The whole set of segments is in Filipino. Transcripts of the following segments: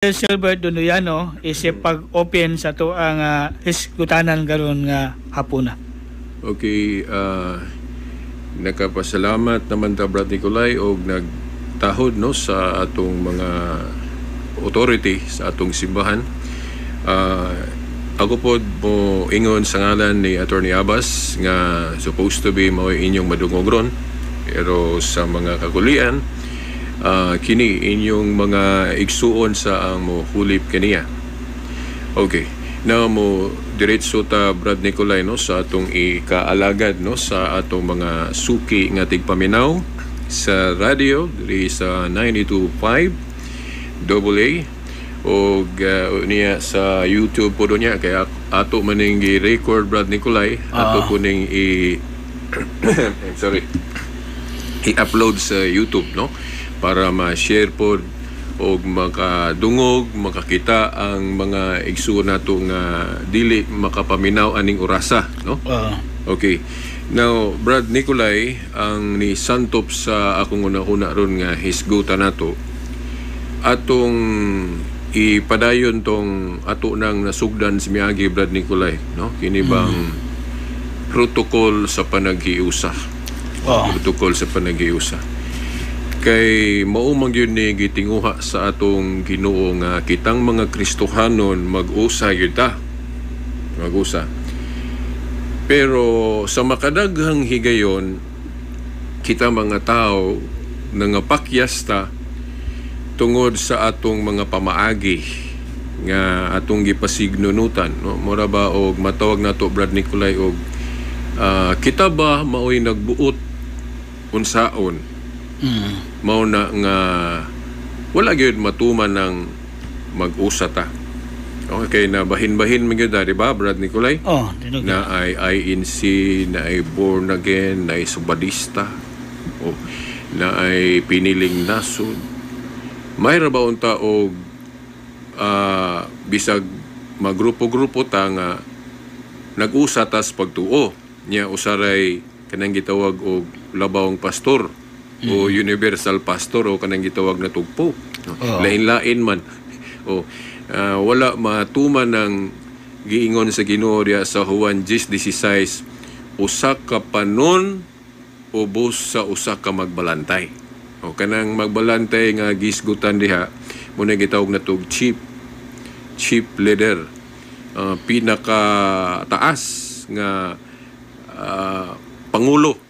Silbert Dondoyano isip pag-open sa to ang hisgutanan karon nga hapuna. Okay, nakapasalamat naman ta Brad Nicolay og nagtahod no sa atong mga authority sa atong simbahan. Ako po mo ingon sa ngalan ni Attorney Abbas nga supposed to be mao inyong madungog ron, pero sa mga kagulian kini inyong mga igsuon sa ang mo hulip kaniya. Okay, now mo diretso ta Brad Nicolay no sa atong ikaalagad no sa atong mga suki nga tigpaminaw sa radio diri sa 92.5 AA o niya sa YouTube po niya kaya ato maning i-record Brad Nicolay ato po ning i-upload sa YouTube no para ma-share po o makadungog, makakita ang mga igsuon nato nga dili makapaminaw aning orasa, no? Okay. Now, Brad Nicolay, ang ni santop sa akong una-una ron nga hisgutan nato, atong ipadayon tong ato nang nasugdan si miagi Brad Nicolay, no? Kini bang protocol sa panaghiusa. Protocol sa panaghiusa. Kay maumang yun ni gitinguha sa atong Ginoo nga kitang mga Kristohanon mag-usa yun ta. Mag-usa. Pero sa makadaghang higayon, kita mga tao nangapakyas ta tungod sa atong mga pamaagi nga atong gipasignunutan. No? Mura ba og matawag nato Brad Nicolay og kita ba maoy nagbuot unsaon? Mao na nga wala gyud matuman ng mag-usa ta. Okay, na bahin-bahin man gyud di ba Brad Nicolay? Na ay INC, na ay born again, na ay subadista, na ay piniling nasod. May ra ba unta og bisag magrupo-grupo ta nga nag-usa tas pagtuo nya usaray kanang gitawag og labawng pastor o universal pastor o kanang gitawag na tugpo. Lain-lain man. Wala matuman ng giingon sa Ginoo diha sa Juan 10:16, usa ka panon ubos sa usa ka magbalantay. Kanang magbalantay nga gisgutan diha mo na gitawag na tug chief leader, pinaka taas nga pangulo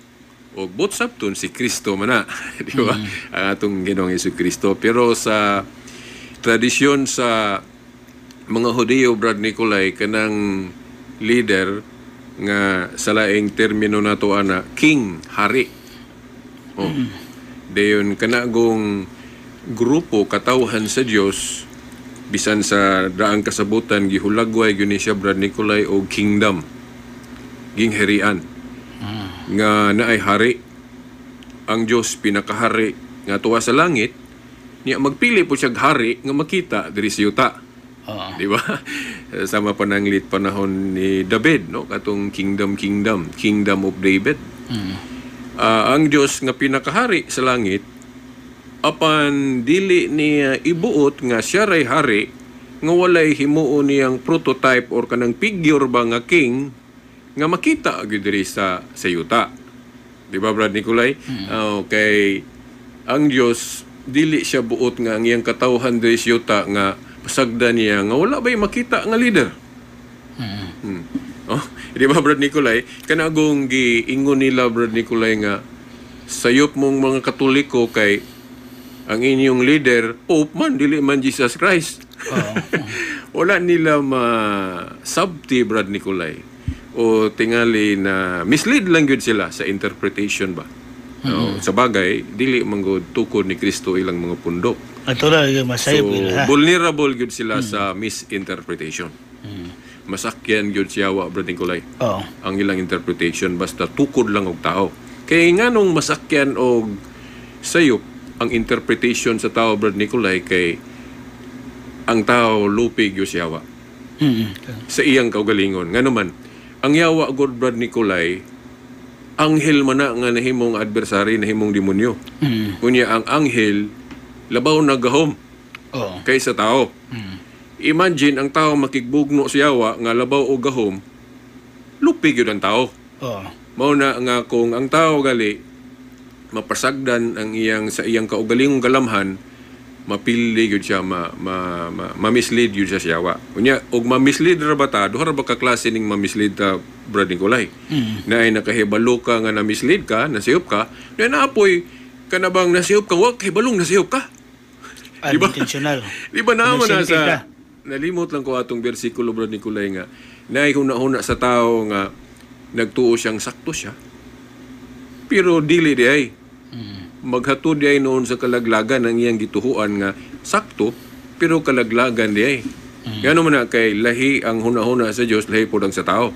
o botsapton si Kristo man di ba? Ang atong Ginoong Jesucristo. Pero sa tradisyon sa mga Hudiyo Brad Nicolay, kanang leader nga sa laing termino nato ana king, hari. Dayon kanagong grupo katawhan sa Dios bisan sa daang kasabutan gihulagway gyud ni siya Brad Nicolay og kingdom, gingharian nga naay hari. Ang Dios pinakahari nga tuwa sa langit, niya magpili po siya hari nga makita diri sa yuta. Di ba? Sama pananglit panahon ni David, no? Katong kingdom of David. Ang Dios nga pinakahari sa langit, apan dili niya ibuot nga siya ray hari nga walay himuon niyang prototype or kanang figure ba nga king nga makita gyud diri sa yuta. Di ba Brad Nicolay? Okay. Ang Dios dili siya buot nga ang iyang katawhan diri sa yuta nga pasagdan niya nga wala bay makita nga leader. Di ba Brad Nicolay? Kanagong giingon nila Brad Nicolay nga sayop mong mga Katoliko kay ang inyong leader Pope man dili man Jesus Christ. Wala nila sabti Brad Nicolay. O tingali na mislead lang yun sila sa interpretation ba. Sa bagay, dili manggod tukod ni Kristo ilang mga pundok. Vulnerable yun sila sa misinterpretation. Masakyan yun siyawa, Brad Nicolay. Ang ilang interpretation, basta tukod lang og tao. Kaya nga nung masakyan og sayop, ang interpretation sa tao, Brad Nicolay, kay ang tao lupig yun siyawa. Sa iyang kaugalingon. Nga naman, ang yawa God Brad Nicolay, anghel man na nga nahimong adversary, nahimong demonyo. Kunya ang anghel, labaw na gahom. Oh. kaysa tao. Imagine ang tao makigbugno sa yawa nga labaw o gahom, lupig yun ang tao. Oh. Mao na nga kung ang tao gali mapasagdan ang sa iyang kaugalingong kalamhan, mapili yun siya, ma-mislead yun siya siyawa. Unya, og ma-mislead ra ba ta, duha ra ba ka klase ning ma-mislead ta, Brad Nicolay? Na ay nakahibalo ka nga na-mislead ka, nasiyop ka, na naapoy ka na bang nasiyop ka, wag kahibalong nasiyop ka. Diba? Unintentional. Di ba naman na Inosente ka. sa... Nalimot lang ko atong bersikulo, Brad Nicolay, nga na huna-huna sa tao nga nagtuo siyang sakto siya. Pero dili di ay. Maghatod di ay noon sa kalaglagan ang iyang gituhuan nga sakto, pero kalaglagan di ay. Gano man na kay lahi ang huna-huna sa Dios, lahi po lang sa tao.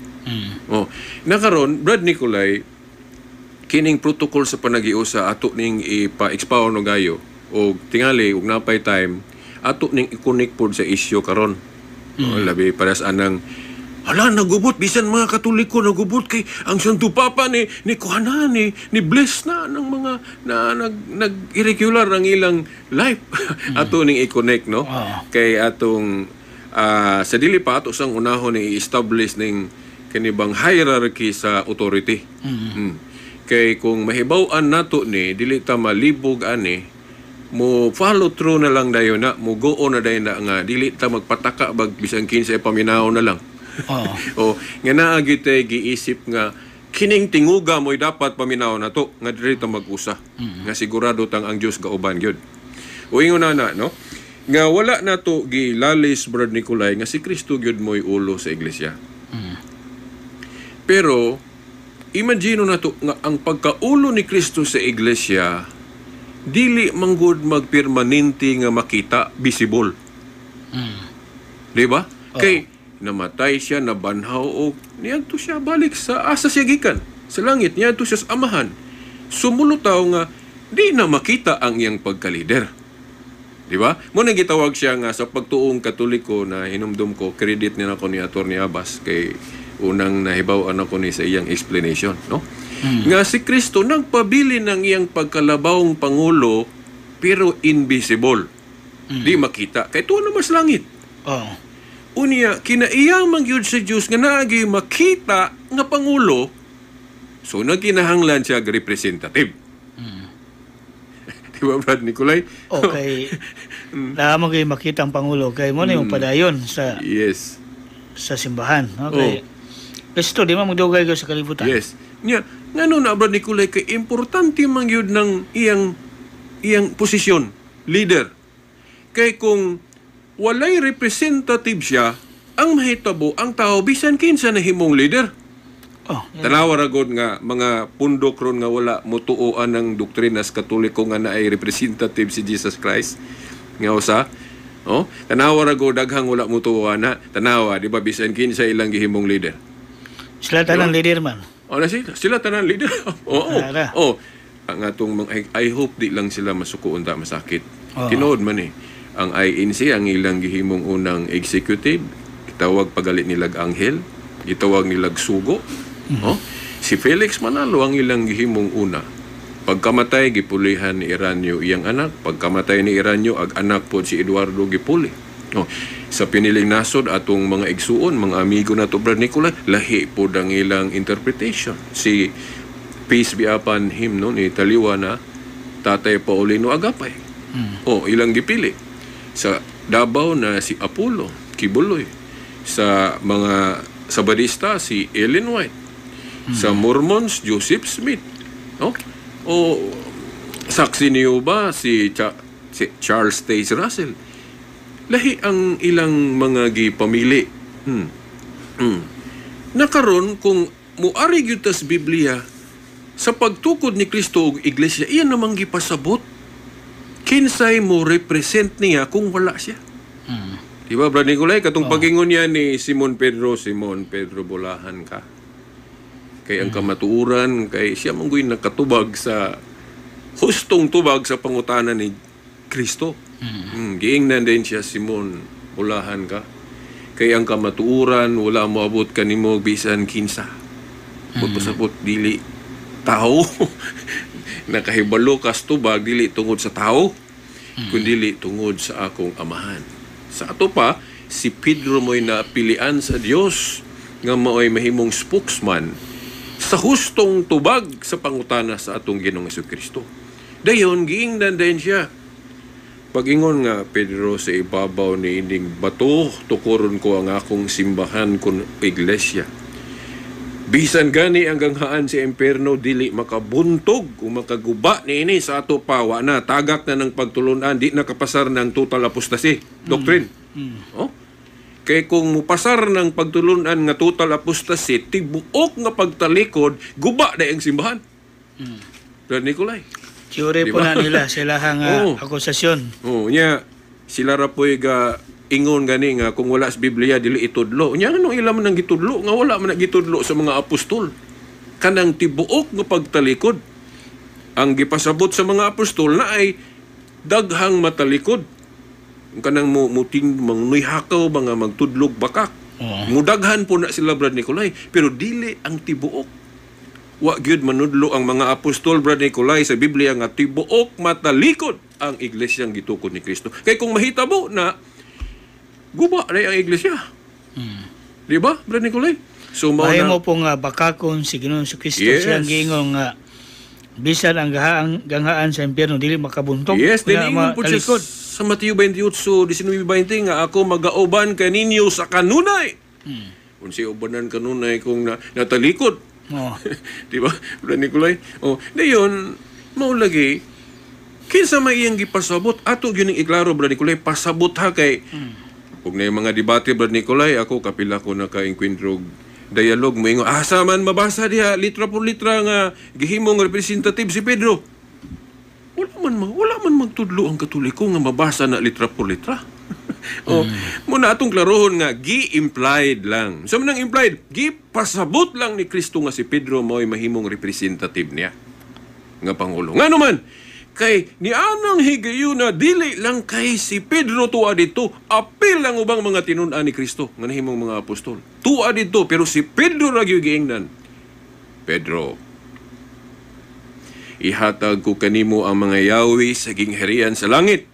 Oh, nakaron, Brad Nicolay, kining protocol sa panagiusa ato ning ipa-expound no gayo o tingali ug napay time ato ning i-connect pod sa isyu karon. Labi para sa anang hala nagubot bisan mga Katoliko nagubot kay ang Santo Papa ni kuhanan ni bless na ng mga na nag-irregular ang ilang life. Ato ning i-connect no kay atong sa dili pa ato sang unahon ni i-establish ning kanibang hierarchy sa authority. Kay kung mahibaw-an nato ni dili ta malibog ani mo follow through na lang dayon na mo go on na dayon na nga dili ta magpataka bag bisan kinsa paminaw na lang. O nga naa gyud tay giisip nga kining tinguga mo'y dapat paminaw na to nga diri ta mag-usa nga sigurado tang ang Dios gauban gyud. O ingon na no nga wala na to gilalis Brad Nicolay nga si Kristo gyud mo'y ulo sa iglesia. Pero imagine na to nga ang pagkaulo ni Kristo sa iglesia dili manggod magpermanente nga makita visible. Di ba? Kay namatay siya, nabanhaw o niadto siya balik sa asa siya gikan sa langit, niadto siya sa amahan. Sumulutaw nga di na makita ang iyang pagkalider. Di ba? Muna gitawag siya nga sa pagtuong Katoliko na hinumdum ko credit ni nako ni Atty. Abbas kay unang nahibaw-an ako ni sa iyang explanation, no? Nga si Kristo nagpabili ng iyang pagkalabawang Pangulo pero invisible. Di makita. Kay tuwa na mas langit. Unya, kinaiyang mangyud sa Diyos nga naagi makita nga Pangulo, so nagkinahanglan siya representative. Di ba, Brad Nicolay? Okay. Lamang kayo makita ang Pangulo. Kay mo na yung padayon sa Yes. sa simbahan. Okay. Kristo, di ba magdugay ka sa kalibutan? Yes. Nga na, Brad Nicolay, kay importante mangyud ng iyang posisyon, leader. Kay kung walay representative siya, ang mahitabo, ang tao, bisan kinsa na himong leader. Tanawa ra gud nga mga pundok ron nga wala mutuoan ng doktrinas Katoliko nga naay representative si Jesus Christ. Nga usa, tanawa ra gud daghang wala mutuoan na. Tanawa, di ba bisan kinsa ilang gihimong leader. Sila tanang leader man. Na sila tanan leader. Ang atong I hope di lang sila masukuon ta masakit. Tinuod man ang INC ang ilang gihimong unang executive, gitawag pagalit nilag anghel, gitawag nilag sugo. Si Felix Manalo ang ilang gihimong una. Pagkamatay gipulihan ni Eranio iyang anak, pagkamatay ni Eranio ag anak pod si Eduardo gipuli. Sa piniling nasod atong mga igsuon, mga amigo na to Brad Nicolay, lahi po ang ilang interpretation. Si Peace be upon him ni Taliwa na Tatay Paulino Agapay. Ilang gipili. Sa Davao na si Apollo Kibuloy. Sa mga Sabadista si Ellen White. Sa Mormons Joseph Smith. Saksi niyo ba si Charles Taze Russell? Lahi ang ilang mga gipamili. Nakaron kung muari gyud tas Biblia sa pagtukod ni Kristo og iglesia, iyan namang gipasabot. Kinsay mo represent niya kung wala siya. Diba, Brad Nicolay? Katong pagingon niya ni Simon Pedro bolahan ka. Kay ang kamatuuran, kay siya monggoy nakatubag sa hustong tubag sa pangutanan ni Kristo. Giingnan din siya, Simon, bolahan ka. Kay ang kamatuuran, wala mo abot ka ni mo bisan kinsa. Pasabot dili tao. Nakahibalo kas tubag, dili tungod sa tao. kundili tungod sa akong amahan. Sa ato pa, si Pedro mo'y napilian sa Dios nga mao'y mahimong spokesman sa hustong tubag sa pangutana sa atong Ginoong Jesucristo. Dayon giingnan din siya. Pag-ingon nga, Pedro, sa ibabaw ni ining bato, tukuron ko ang akong simbahan kun iglesia. Bisan gani ang ganghaan si imperno, dili makabuntog o makaguba ni ini sa ato pawa na, tagak na ng pagtulunan, di nakapasar ng total apostasy, doctrine. Oh? Kaya kung mupasar ng pagtulunan nga total apostasy, tibuok nga pagtalikod, guba na ang simbahan. Brad Nicolay. Teori po na nila sila hang akusasyon. Nya sila ra po'y ga ingon gani nga kung wala sa Biblia dili itudlo. Nya anong ila man nang gitudlo nga wala man gitudlo sa mga apostol. Kanang tibuok nga pagtalikod ang gipasabot sa mga apostol na ay daghang matalikod. Kanang muting mangnuyhakaw mga magtudlog bakak. Mudaghan po na sila Brad Nicolay pero dili ang tibuok. Wa gyud manudlo ang mga apostol Brad Nicolay sa Biblia nga tibuok matalikod ang iglesyang gitukod ni Kristo. Kay kung mahitabo na guba na ang iglesia. Di ba Brad Nicolay? So mo pong bakakon si Ginoong Kristo siyang giingon nga bisan ang ganghaan sa impyerno dili makabuntog. Yes, diningon po siya sa Mateo 28:19-20 nga ako magauban kaninyo sa kanunay. Kung si ubanan kanunay kung natalikod. Di ba? Brad Nicolay? Dayon, maulagi, kinsa may iyang gipasabot, ato yun yung iklaro, Brad Nicolay, pasabot ha kay, kung na yung mga debate, Brad Nicolay, ako kapila ko na ka-enkwentro dialogue mo, yung asa man mabasa diha, litra por litra nga, gihimong representative si Pedro. Wala man magtudlo ang Katoliko nga mabasa na litra por litra. Muna atong klarohon nga gi-implied lang. So manang implied, gi-pasabot lang ni Kristo nga si Pedro mo'y mahimong representative niya nga pangulo. Nga naman, kay ni anang higayon na dili lang kay si Pedro tuwa dito, apil lang ubang mga tinun-an ni Kristo nga nahimong mga apostol. Tuwa dito pero si Pedro ra gyud giingnan. Pedro, ihatag ko kanimo ang mga yawi sa gingharian sa langit.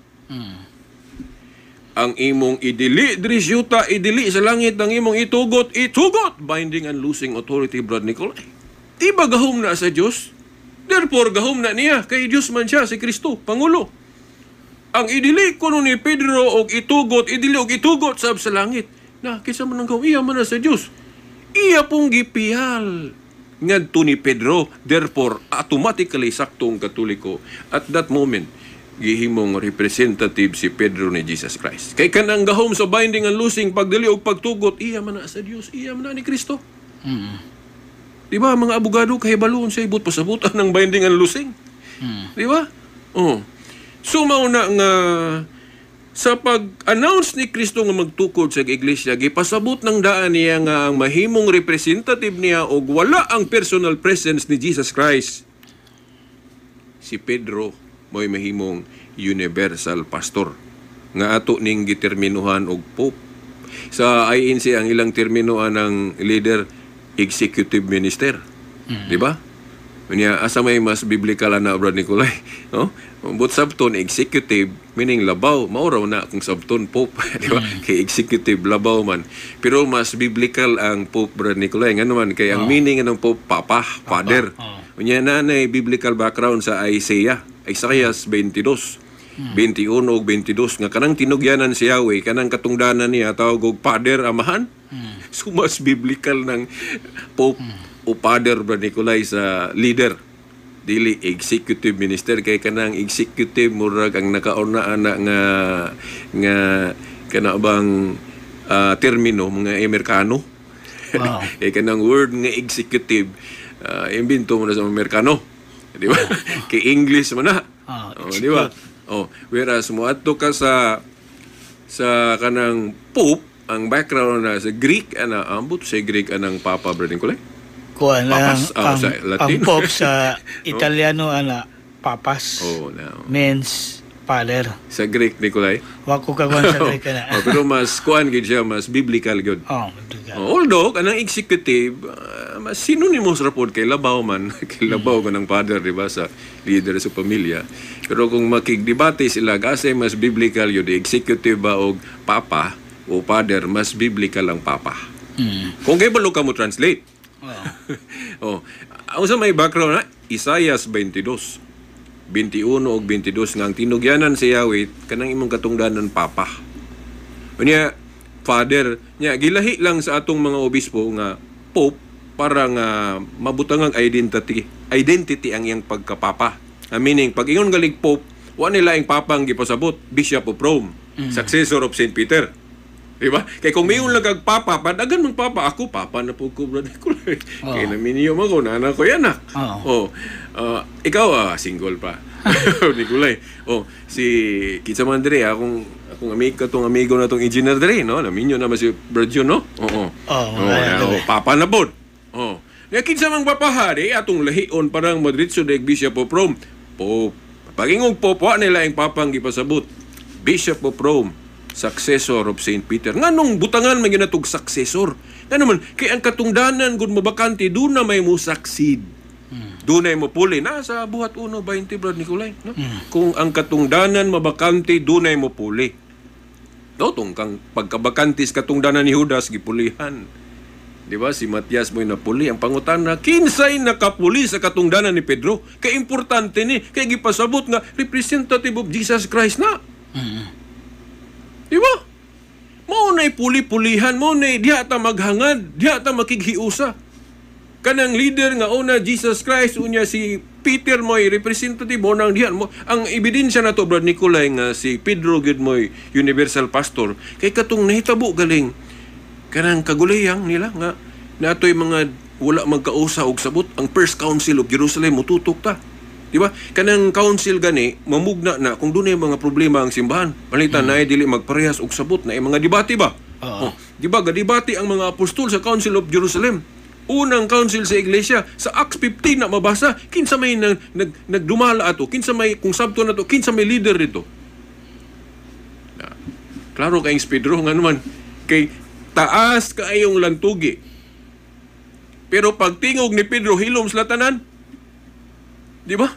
Ang imong idili diri syuta, idili sa langit, ang imong itugot, binding and losing authority, Brad Nicolay. Di ba gahom na sa Diyos? Therefore, gahom na niya, kay Diyos man siya, si Kristo, Pangulo. Ang idili ko ni Pedro og itugot, idili og itugot sa langit. Na, kisa man ang gahom, iya man na sa Diyos. Iya pong gipihal ngadto ni Pedro, therefore, automatically saktong Katoliko. At that moment, gihimong representative si Pedro ni Jesus Christ. Kay kanang gahom sa binding and losing, pagdali o pagtugot, iya man na sa Diyos, iya man na ni Kristo. Di ba, mga abogado, kahibaloon sa ibot, pasabutan ng binding and losing. Di ba? So, mauna nga, sa pag-announce ni Kristo nga magtukod sa iglesia, gipasabot ng daan niya nga ang mahimong representative niya o wala ang personal presence ni Jesus Christ. Si Pedro mo'y mahimong universal pastor nga ato ning giterminuhan og pope. Sa INC ang ilang terminoan ng leader executive minister. Di ba? Unya asa may mas biblical na Brad Nicolay, no? But sabton executive meaning labaw, mao raw na kung sabton pope, di ba? Kay executive labaw man. Pero mas biblical ang pope Brad Nicolay ngano man kay ang meaning ng pope papa, father. Unya nanay biblical background sa Isaiah 22, 21 o 22 nga kanang tinugyanan si Yahweh, kanang katungdanan niya tawag og Father, Amahan. So mas biblical ng Pope o Father Brad Nicolay sa leader. Dili executive minister kay kanang executive murag ang nakauna ana nga kana bang termino mga Amerikano. Kay kanang word nga executive imbento mo na sa Amerikano. Di ba? Kay English man na. Di ba? Whereas mo adto ka sa kanang Pope, ang background na sa Greek ambot sa Greek anang Papa Brad Nicolay. Kuan lang sa Latin. Ang Pope sa Italiano papas. Means father. Sa Greek Nicolay. Wa ko kaguan sa Greek na. Pero mas kuan gid siya, mas biblical gid. Although kanang executive mas synonymous ra pod kay labaw man, kay labaw ka ng father, di ba, sa leader sa pamilya. Pero kung makigdebate sila, kasi mas biblical yun, executive ba o papa o father, mas biblical ang papa. Kung kayo balo ka mo translate. Ang sa may background na, Isaiah 22, 21 o 22 nga ang tinugyanan sa Yahweh, kanang imong katungdanan papa. Unya, father, nya gilahi lang sa atong mga obispo nga pope para nga mabutangang identity ang iyang pagkapapa. Meaning, pag ingon galig pope, wa nila ang papang gipasabot, Bishop of Rome, successor of St. Peter. Diba? Kaya kung mayon lang kag papa, padagan mong papa, ako papa na po ko, brother ko. Kaya naminiyom ako, nana ko yan ah. Ikaw single pa. Nikolay. Si Kitsa Mandre, akong amigo na tong engineer Dre, no? Naminyo naman si Bradjo, no? Papa na po. Kinsa mang papahari, atong lahion parang Madrid Sudeg Bishop of Rome. Pope. Pagingong Pope, wa nila ang papang gipasabot. Bishop of Rome, successor of St. Peter. Nganong butangan man yun natong successor? Nga naman, kaya ang katungdanan kung mabakante, doon na may mo succeed. Doon na mo puli. Nasa buhat 1:20, Brad Nicolay. No? Kung ang katungdanan mabakante, doon na mo puli. No, kang pagkabakantis katungdanan ni Judas, gipulihan. Di ba? Si Matias mo'y napuli. Ang pangutan na, kinsay nakapuli sa katungdanan ni Pedro? Kaya importante ni, kaya gipasabot nga, representative of Jesus Christ na. Di ba? Maunay puli-pulihan, maunay diha ta maghangad, diha ta makighiusa. Kanang leader nga una Jesus Christ, unya si Peter mo'y representative mo nang diha mo. Ang ebidensya na to, Brad Nicolay, nga si Pedro gid mo'y universal pastor. Kay katong nahitabo galing kanang kaguliyang nila nga natoy mga wala magkausa og sabot. Ang First Council of Jerusalem mututok ta. Di ba? Kanang council gani, mamugna na kung doon ay mga problema ang simbahan. Palitan na ay dili magparehas og sabot na ay mga debate ba? Di ba? Gadibati ang mga apostol sa Council of Jerusalem. Unang council sa iglesia, sa Acts 15 na mabasa, kinsa may nagdumala ato, kinsa may, kung sabto na to, kinsa may leader dito. Klaro kayong Pedro nga naman, kay taas kaayong lantugi. Pero pag tingog ni Pedro, hilom sa latanan, di ba?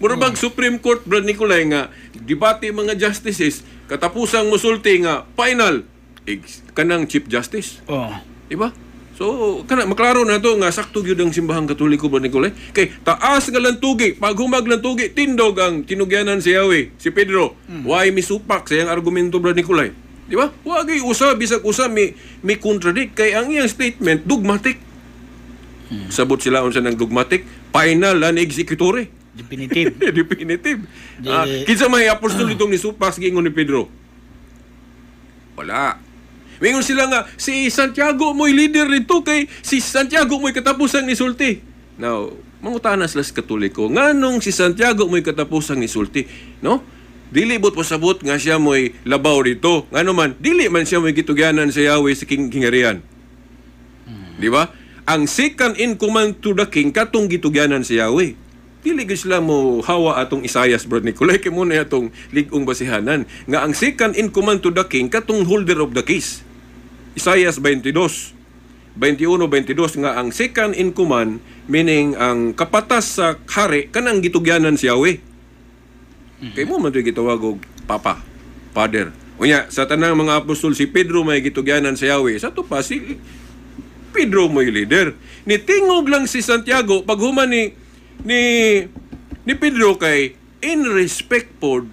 Murabag Supreme Court, Brad Nicolay, nga debate mga justices, katapusang musulti nga final, kanang Chief Justice. Di ba? So, maklaro na to nga sakto gyud ang simbahang Katoliko, Brad Nicolay. Kay taas nga lantugi, pag humag lantugi, tindog ang tinugyanan si Yahweh, si Pedro. Why misupak sa iyang argumento, Brad Nicolay? Di ba? Wagay usa, bisag usa may contradict kay ang iyang statement dogmatic. Sabot sila unsa nang dogmatic, final and executory. Definitive. Definitive. Kinsa may apostol itong ni Supak gingon ni Pedro? Wala. Mingon sila nga, si Santiago mo'y leader nito kay si Santiago mo'y katapusang ni sulti. Now, mangutana sila sa Katoliko, nganong si Santiago mo'y katapusang ni sulti? No? Dili bot pasabot nga siya mo'y labaw rito. Ngano man, dili man siya mo'y gitugyanan sa Yahweh sa kingarian. Di ba? Ang second in command to the king katong gitugyanan sa Yahweh. Dili gid sila mo hawa atong Isaiah, Brad Nicolay, kay muna atong ligong basihanan nga ang second in command to the king katong holder of the keys. Isaiah 22, 21-22 nga ang second in command, meaning ang kapatas sa hari kanang gitugyanan si Yahweh. Kay mo man ito gitawag og Papa, Father. Unya, sa tanang mga apostol, si Pedro may gitugyanan sa Yahweh. Sa to pa, si Pedro may leader. Nitingog lang si Santiago, pag human ni Pedro kay in respect po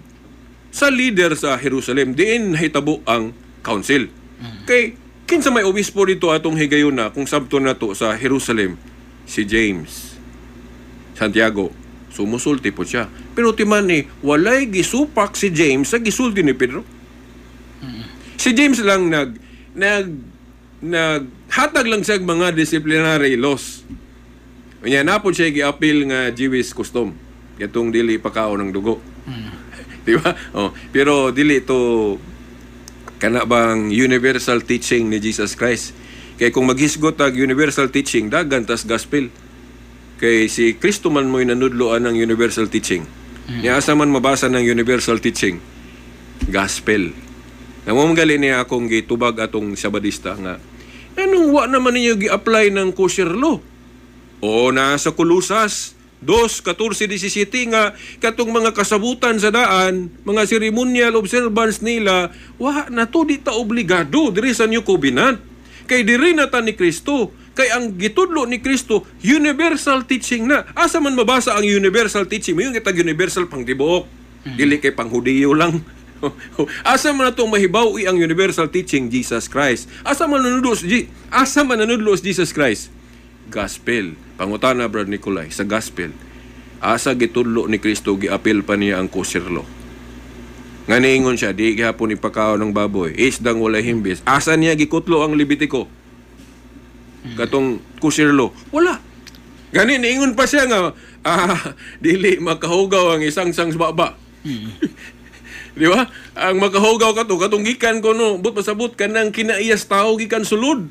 sa leader sa Jerusalem, diin hitabo ang council. Kay kinsa may obispo dito atong higayon na kung sabto na to sa Jerusalem, si James, Santiago. Sumusulti po siya. Pero timan ni, walay gisupak si James sa gisulti ni Pedro. Si James lang naghatag lang siya mga disciplinary laws. Kanya na po siya gi-appeal nga Jewish custom. Katong dili pakao ng dugo. Di ba? Pero dili to kana bang universal teaching ni Jesus Christ. Kaya kung maghisgot ang universal teaching, dagan tas gospel. Kay si Kristo man mo'y nanudloan ng universal teaching. Niasa man mabasa ng universal teaching, gospel. Namamagali niya akong gitubag atong Sabadista nga, anong wa naman ninyo gi-apply ng kosher law? O nasa Kulusas 2:14-17 nga katong mga kasabutan sa daan, mga ceremonial observance nila, na to di ta obligado diri sa New Covenant. Kay diri na ta ni Kristo. Kay ang gitudlo ni Kristo, universal teaching na. Asa man mabasa ang universal teaching? Mayon kitag universal pang tibuok. Dili kay pang Hudiyo lang. Asa man natong mahibaw ang universal teaching Jesus Christ? Asa man nanudlos Jesus Christ? Gospel. Pangutana, Brad Nicolay, sa gospel, asa gitudlo ni Kristo, giapil pa niya ang kosher law. Nga niingon siya, di gihapon ipakaw ng baboy, isdang walay himbis. Asa niya gikutlo ang Levitico? Katong kosher law? Wala. Gani, niingon pa siya nga, dili makahugaw ang isang baba. Di ba? Ang makahugaw katong gikan ko, no, but pasabot ka ng kinaiyas tao, gikan sulod.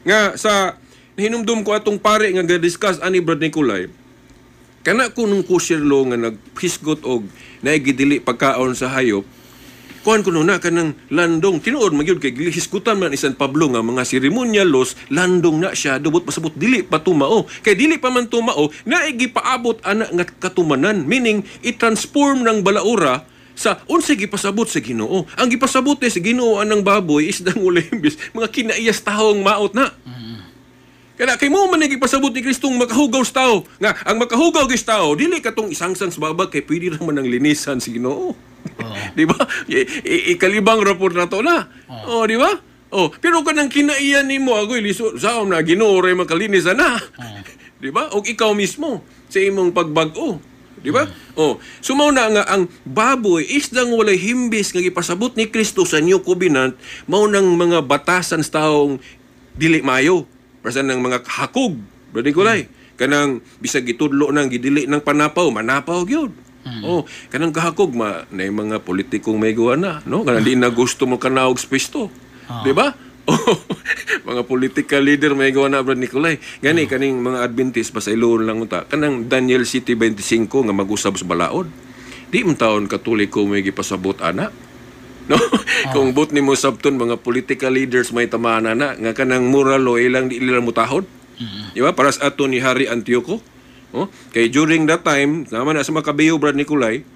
Nga, sa hinumdum ko atong pare nga ga-discuss ani Brad Nicolay, kana ko nung kosher law nga naghisgot og naigidili pagkaon sa hayop, kuhan ko na kanang landong. Tinuod magyud kay hisgutan man ni San Pablo nga mga ceremonial laws, landong na siya, dubot pasabot dili pa tumao. Kay dili pa man tumao, naigipaabot ana nga katumanan, meaning i-transform ng balaura sa unsay gipasabot sa Ginoo. Ang gipasabot sa Ginoo anang baboy isdang ulimbis, mga kinaiyas tahong maot na. Kaya kay mo man nagipasabot ni Kristong makahugaw sa tao. Nga, ang makahugaw sa tao, dili katong isang-sang sa babag, kay pwede naman ang linisan si Ginoo. Di ba? Ikalibang rapor na to na. Di ba? Pero kanang kinaiyan ni mo, agoy, liso, saan na, Ginoo, ray makalinisan na. Di ba? O ikaw mismo, sa imong pagbag-o. Di ba? Sumaw na nga, ang baboy, isdang walay himbis nga gipasabot ni Kristo sa New Covenant, mao nang mga batasan sa taong dili mayo. Prasan ng mga hakog, Brad Nicolay. Kanang bisag gitudlo nang gidili ng panapaw, manapaw gyud. Kanang kahakog na yung mga politikong may gawa na, no? Kanang di na gusto mo kanawag spesto. Di ba? Mga political leader may gawa na, Brad Nicolay. Gani kaning mga Adventist pasayloon lang uta. Kanang Daniel City 25 nga mag-usab sa balaod. Di mo taon Katoliko may gipasabot ana. No? Kung but ni mo sabton mga political leaders may tamana na nga kanang moral law ilang di ilang mutahod. Di ba? Para sa ato ni Hari Antioco. Kay during that time, naman na sa Makabeyo, Brad Nicolay,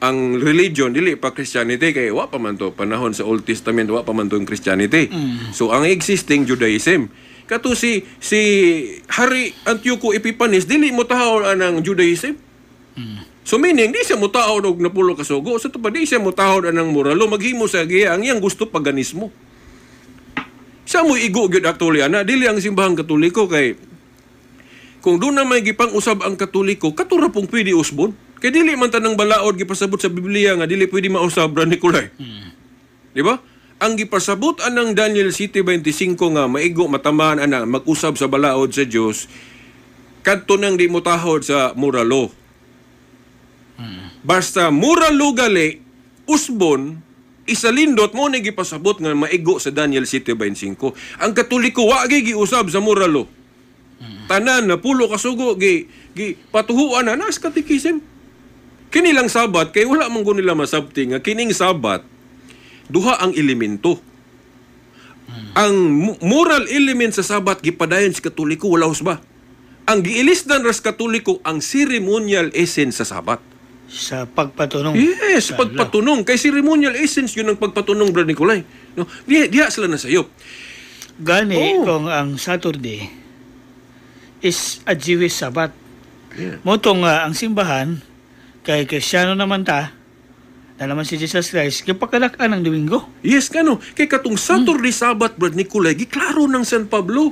ang religion dili pa Christianity, kay wa pa man to panahon sa Old Testament, wa pa man to ang Christianity. So ang existing Judaism. Kato si Hari Antioco Epifanes dili mo tahod anang Judaism. So meaning, di siya mutahod og napulo kasugo. So ito pa, di siya mutahod anang moralo. Maghimo sa giya, ang iyang gusto paganismo. Siya mo igo gyud actually, ana. Dili ang simbahang Katoliko kay kung doon na may gipang-usab ang Katoliko, katura pong pwede usbon. Kay dili man tanang balaod gipasabot sa Biblia nga dili pwede mausab, Brad Nicolay. Di ba? Ang gipasabot anang Daniel City 25 nga maigo matamaan ana mag-usab sa balaod sa Dios, kadto nang di mutahod sa moralo. Basta moral lugali, usbon, isalindot mo na gipasabot nga maigo sa Daniel 7:25. Ang Katoliko, wa giusab sa moral law. Tanan na pulo kasugo, patuhuan na, nas katikisim. Kini lang sabat, kay wala mong nila masabting, nga kining sabat, duha ang elemento. Ang moral element sa sabat, gipadayon sa Katoliko, wala husba. Ang giilisdan ras Katoliko, ang ceremonial essence sa sabat. Sa pagpatunong. Yes, pagpatunong. Kay ceremonial essence yun ang pagpatunong, Brad Nicolay. No? Diya sila nasayop. Gani kung ang Saturday is a Jewish Sabbath. Yeah. Motong ang simbahan, kay Kristiyano naman ta, na naman si Jesus Christ, kapagkalakaan ng Domingo. Yes, kano. Kay katong Saturday Sabbath, Brad Nicolay, giklaro ng San Pablo.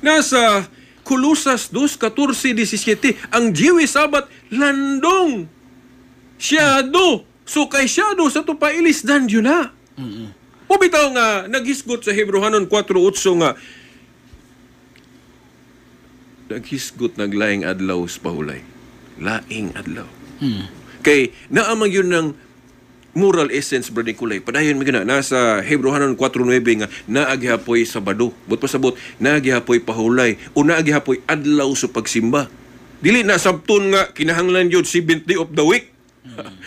Nasa Kulusas 2:14-17, ang Jewish Sabbath, landong. Shadow. So kay shadow sa to pailisdan yun na. Pubitaw nga naghisgot sa Hebrehanon 4:8 nga naghisgot naglaing adlaw sa pahulay. Laing adlaw. Kay naamang yun ng moral essence, Brad Nicolay. Padayon mi gina nasa Hebrehanon 4:9 nga naagihapoy Sabado. But pasabot naagihapoy pahulay o naagihapoy adlaw sa pagsimba. Dili na sabton nga kinahanglan yun 7th day of the week.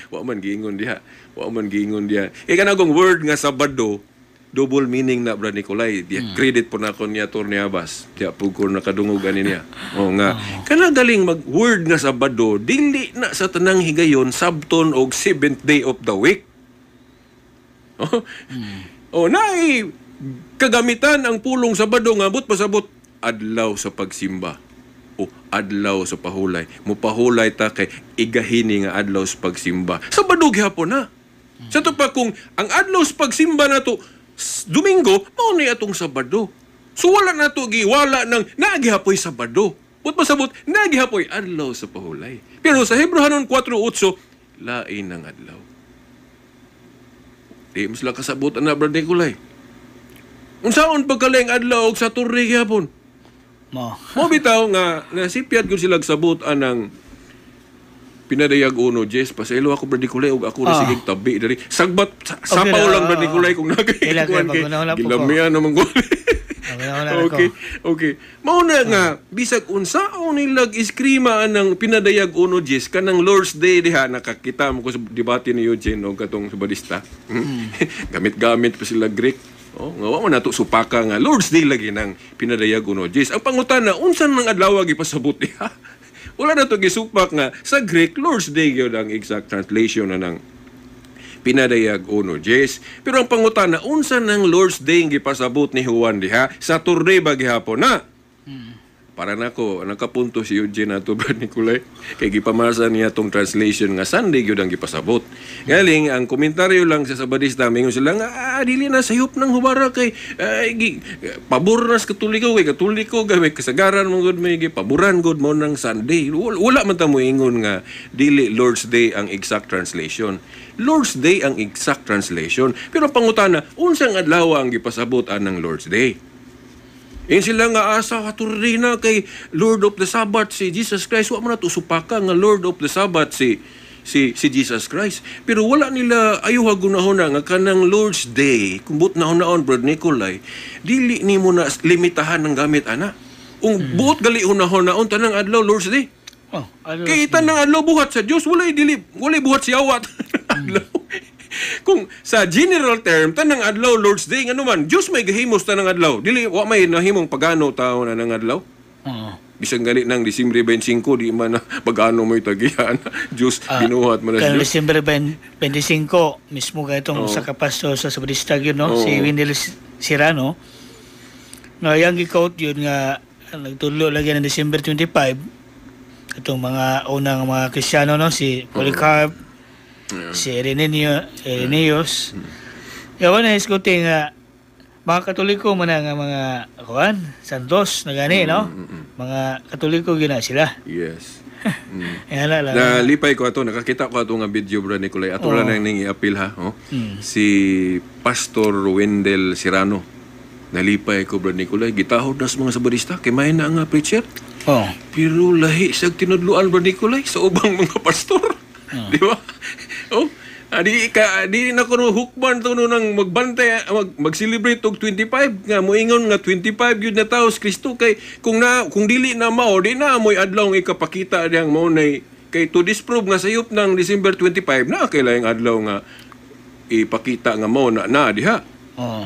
Wa man giingon diha. Wa man giingon diha. Kanagong word nga Sabado double meaning na Brad Nicolay. Di credit po na ko niya Atty. Abbas. Diya po ko nakadungugan niya. O nga. Kana galing mag-word nga Sabado, dili na sa tanang higayon, Sabton og 7th day of the week. Naay kagamitan ang pulong Sabado nga but pasabot adlaw sa pagsimba o adlaw sa pahulay. Mupahulay ta kay igahini nga adlaw sa pagsimba. Sabado gyapon na. Sa to pa kung ang adlaw sa pagsimba na to Domingo, mao ni atong Sabado. So wala na to giwala ng nagihapoy Sabado. But pasabot nagihapoy adlaw sa pahulay. Pero sa Hebrehanon 4:8 lain ang adlaw. Di mas lang kasabutan na Brad Nicolay. Unsaon pagkaling adlaw og Saturday gyapon? Mo bitaw nga nasipyat gud sila sabutan ng pinadayag uno Jess pasaylo ako Brad Nicolay og ako na sige tabi diri sagbat sapaw lang Brad Nicolay kung nagay gilamian naman ko. Okay. Mao na nga bisag unsaon nilag iskrima ng pinadayag uno Jess kanang Lord's Day diha nakakita mo ko sa debate ni Eugene og katong subadista. Gamit-gamit pa sila Greek. Nga wa man nato supaka nga Lord's Day lagi nang pinadayag uno Jess. Ang pangutana unsan nang adlaw gipasabot diha? Wala na to gisupak nga sa Greek Lord's Day gyud ang exact translation na ng pinadayag uno Jess. Pero ang pangutana unsa nang Lord's Day gipasabot ni Juan diha? Saturday ba gihapon na? Para nako nakapunto si Eugene ato Brad Nicolay kay gipamasa niya tong translation nga Sunday gyud ang gipasabot. Galing ang komentaryo lang sa Sabadista mingon sila nga dili na sayop nang hubara kay pabor nas katoliko gamay kasagaran mo gud may paboran gud mo nang Sunday. Wala man ta mo ingon nga dili Lord's Day ang exact translation. Lord's Day ang exact translation. Pero pangutana unsang adlaw ang gipasabot anang Lord's Day? Sila nga asa Saturday na kay Lord of the Sabbath si Jesus Christ. Wa man nato supaka nga Lord of the Sabbath si Jesus Christ. Pero wala nila ayuha gunahon nga kanang Lord's Day. Kumbut nahon-naon Brad Nicolay, dili nimo na limitahan ng gamit ana. Buot gali hunahon-naon tanang adlaw Lord's Day. Kay tanang adlaw buhat sa Dios, walay buhat si awat. Adlaw. Kung sa general term tanang adlaw Lord's Day ngano man Dios may gahimos tanang adlaw dili wa may nahimong pagano tawo na nang adlaw. Bisan gani nang Disyembre 25 di man na pagano mo itagihan Dios binuhat man na Dios. Disyembre 25 mismo kaytong sa kapastor sa Sabadista gyud no si Wendell Sirano no yang gi-quote yun nga nagtulo lagi ng December 25 itong mga unang mga Kristiyano no si Polycarp si Irenaeus. Yawan na iskuti nga mga Katoliko man nga mga santos na gani, no? Mga Katoliko gina sila. Yes. Nalipay ko ato, nakakita ko ato nga video Brad Nicolay. Ato lang nang i-appeal ha. Si Pastor Wendell Sirano. Nalipay ko Brad Nicolay. Gitahod na sa mga Sabadista. Kay may na nga preacher. Pero lahi siyang tinudluan Brad Nicolay sa ubang mga pastor. Di ba? Di na ko hukman to nang magbantay mag-celebrate og 25 nga moingon nga 25 gyud na taos Kristo kay kung dili na mao di na moy adlaw ikapakita diyang mao nay kay to disprove nga sayop ng December 25 na kay laing adlaw nga ipakita nga mao na diha.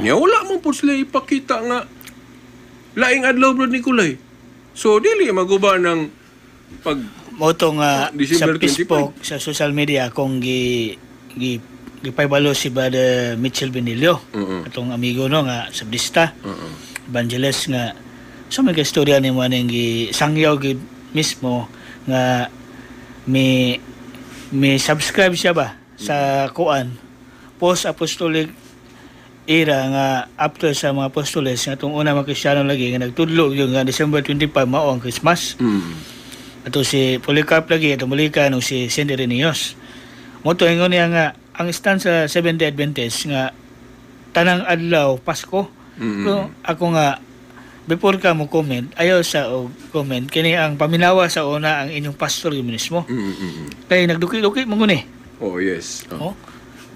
Nya wala man pud sila ipakita nga laing adlaw Brad Nicolay. So dili maguba ng pag moto nga sa Facebook, sa social media kung gipaybalo si Brother Mitchell Benilio, atong amigo no nga Sabadista, evangelist nga sa mga istorya ni mo ning gisangyaw gid mismo nga may subscribe siya ba sa kuan post apostolic era nga after sa mga apostoles nga itong una mga Kristiyano lagi nga nagtudlo yung nga December 25 mao ang Christmas. Ato si Polycarp lagi, ato mulika nung si Saint Irenaeus. Moto ingon niya nga, ang stand sa Seventh-day Adventist nga, tanang adlaw, Pasko. So, ako nga, before ka mo comment, ayaw sa comment, kini ang paminawa sa una ang inyong pastor yung mismo. Kaya nagduki-duki mo guni. Oh, yes.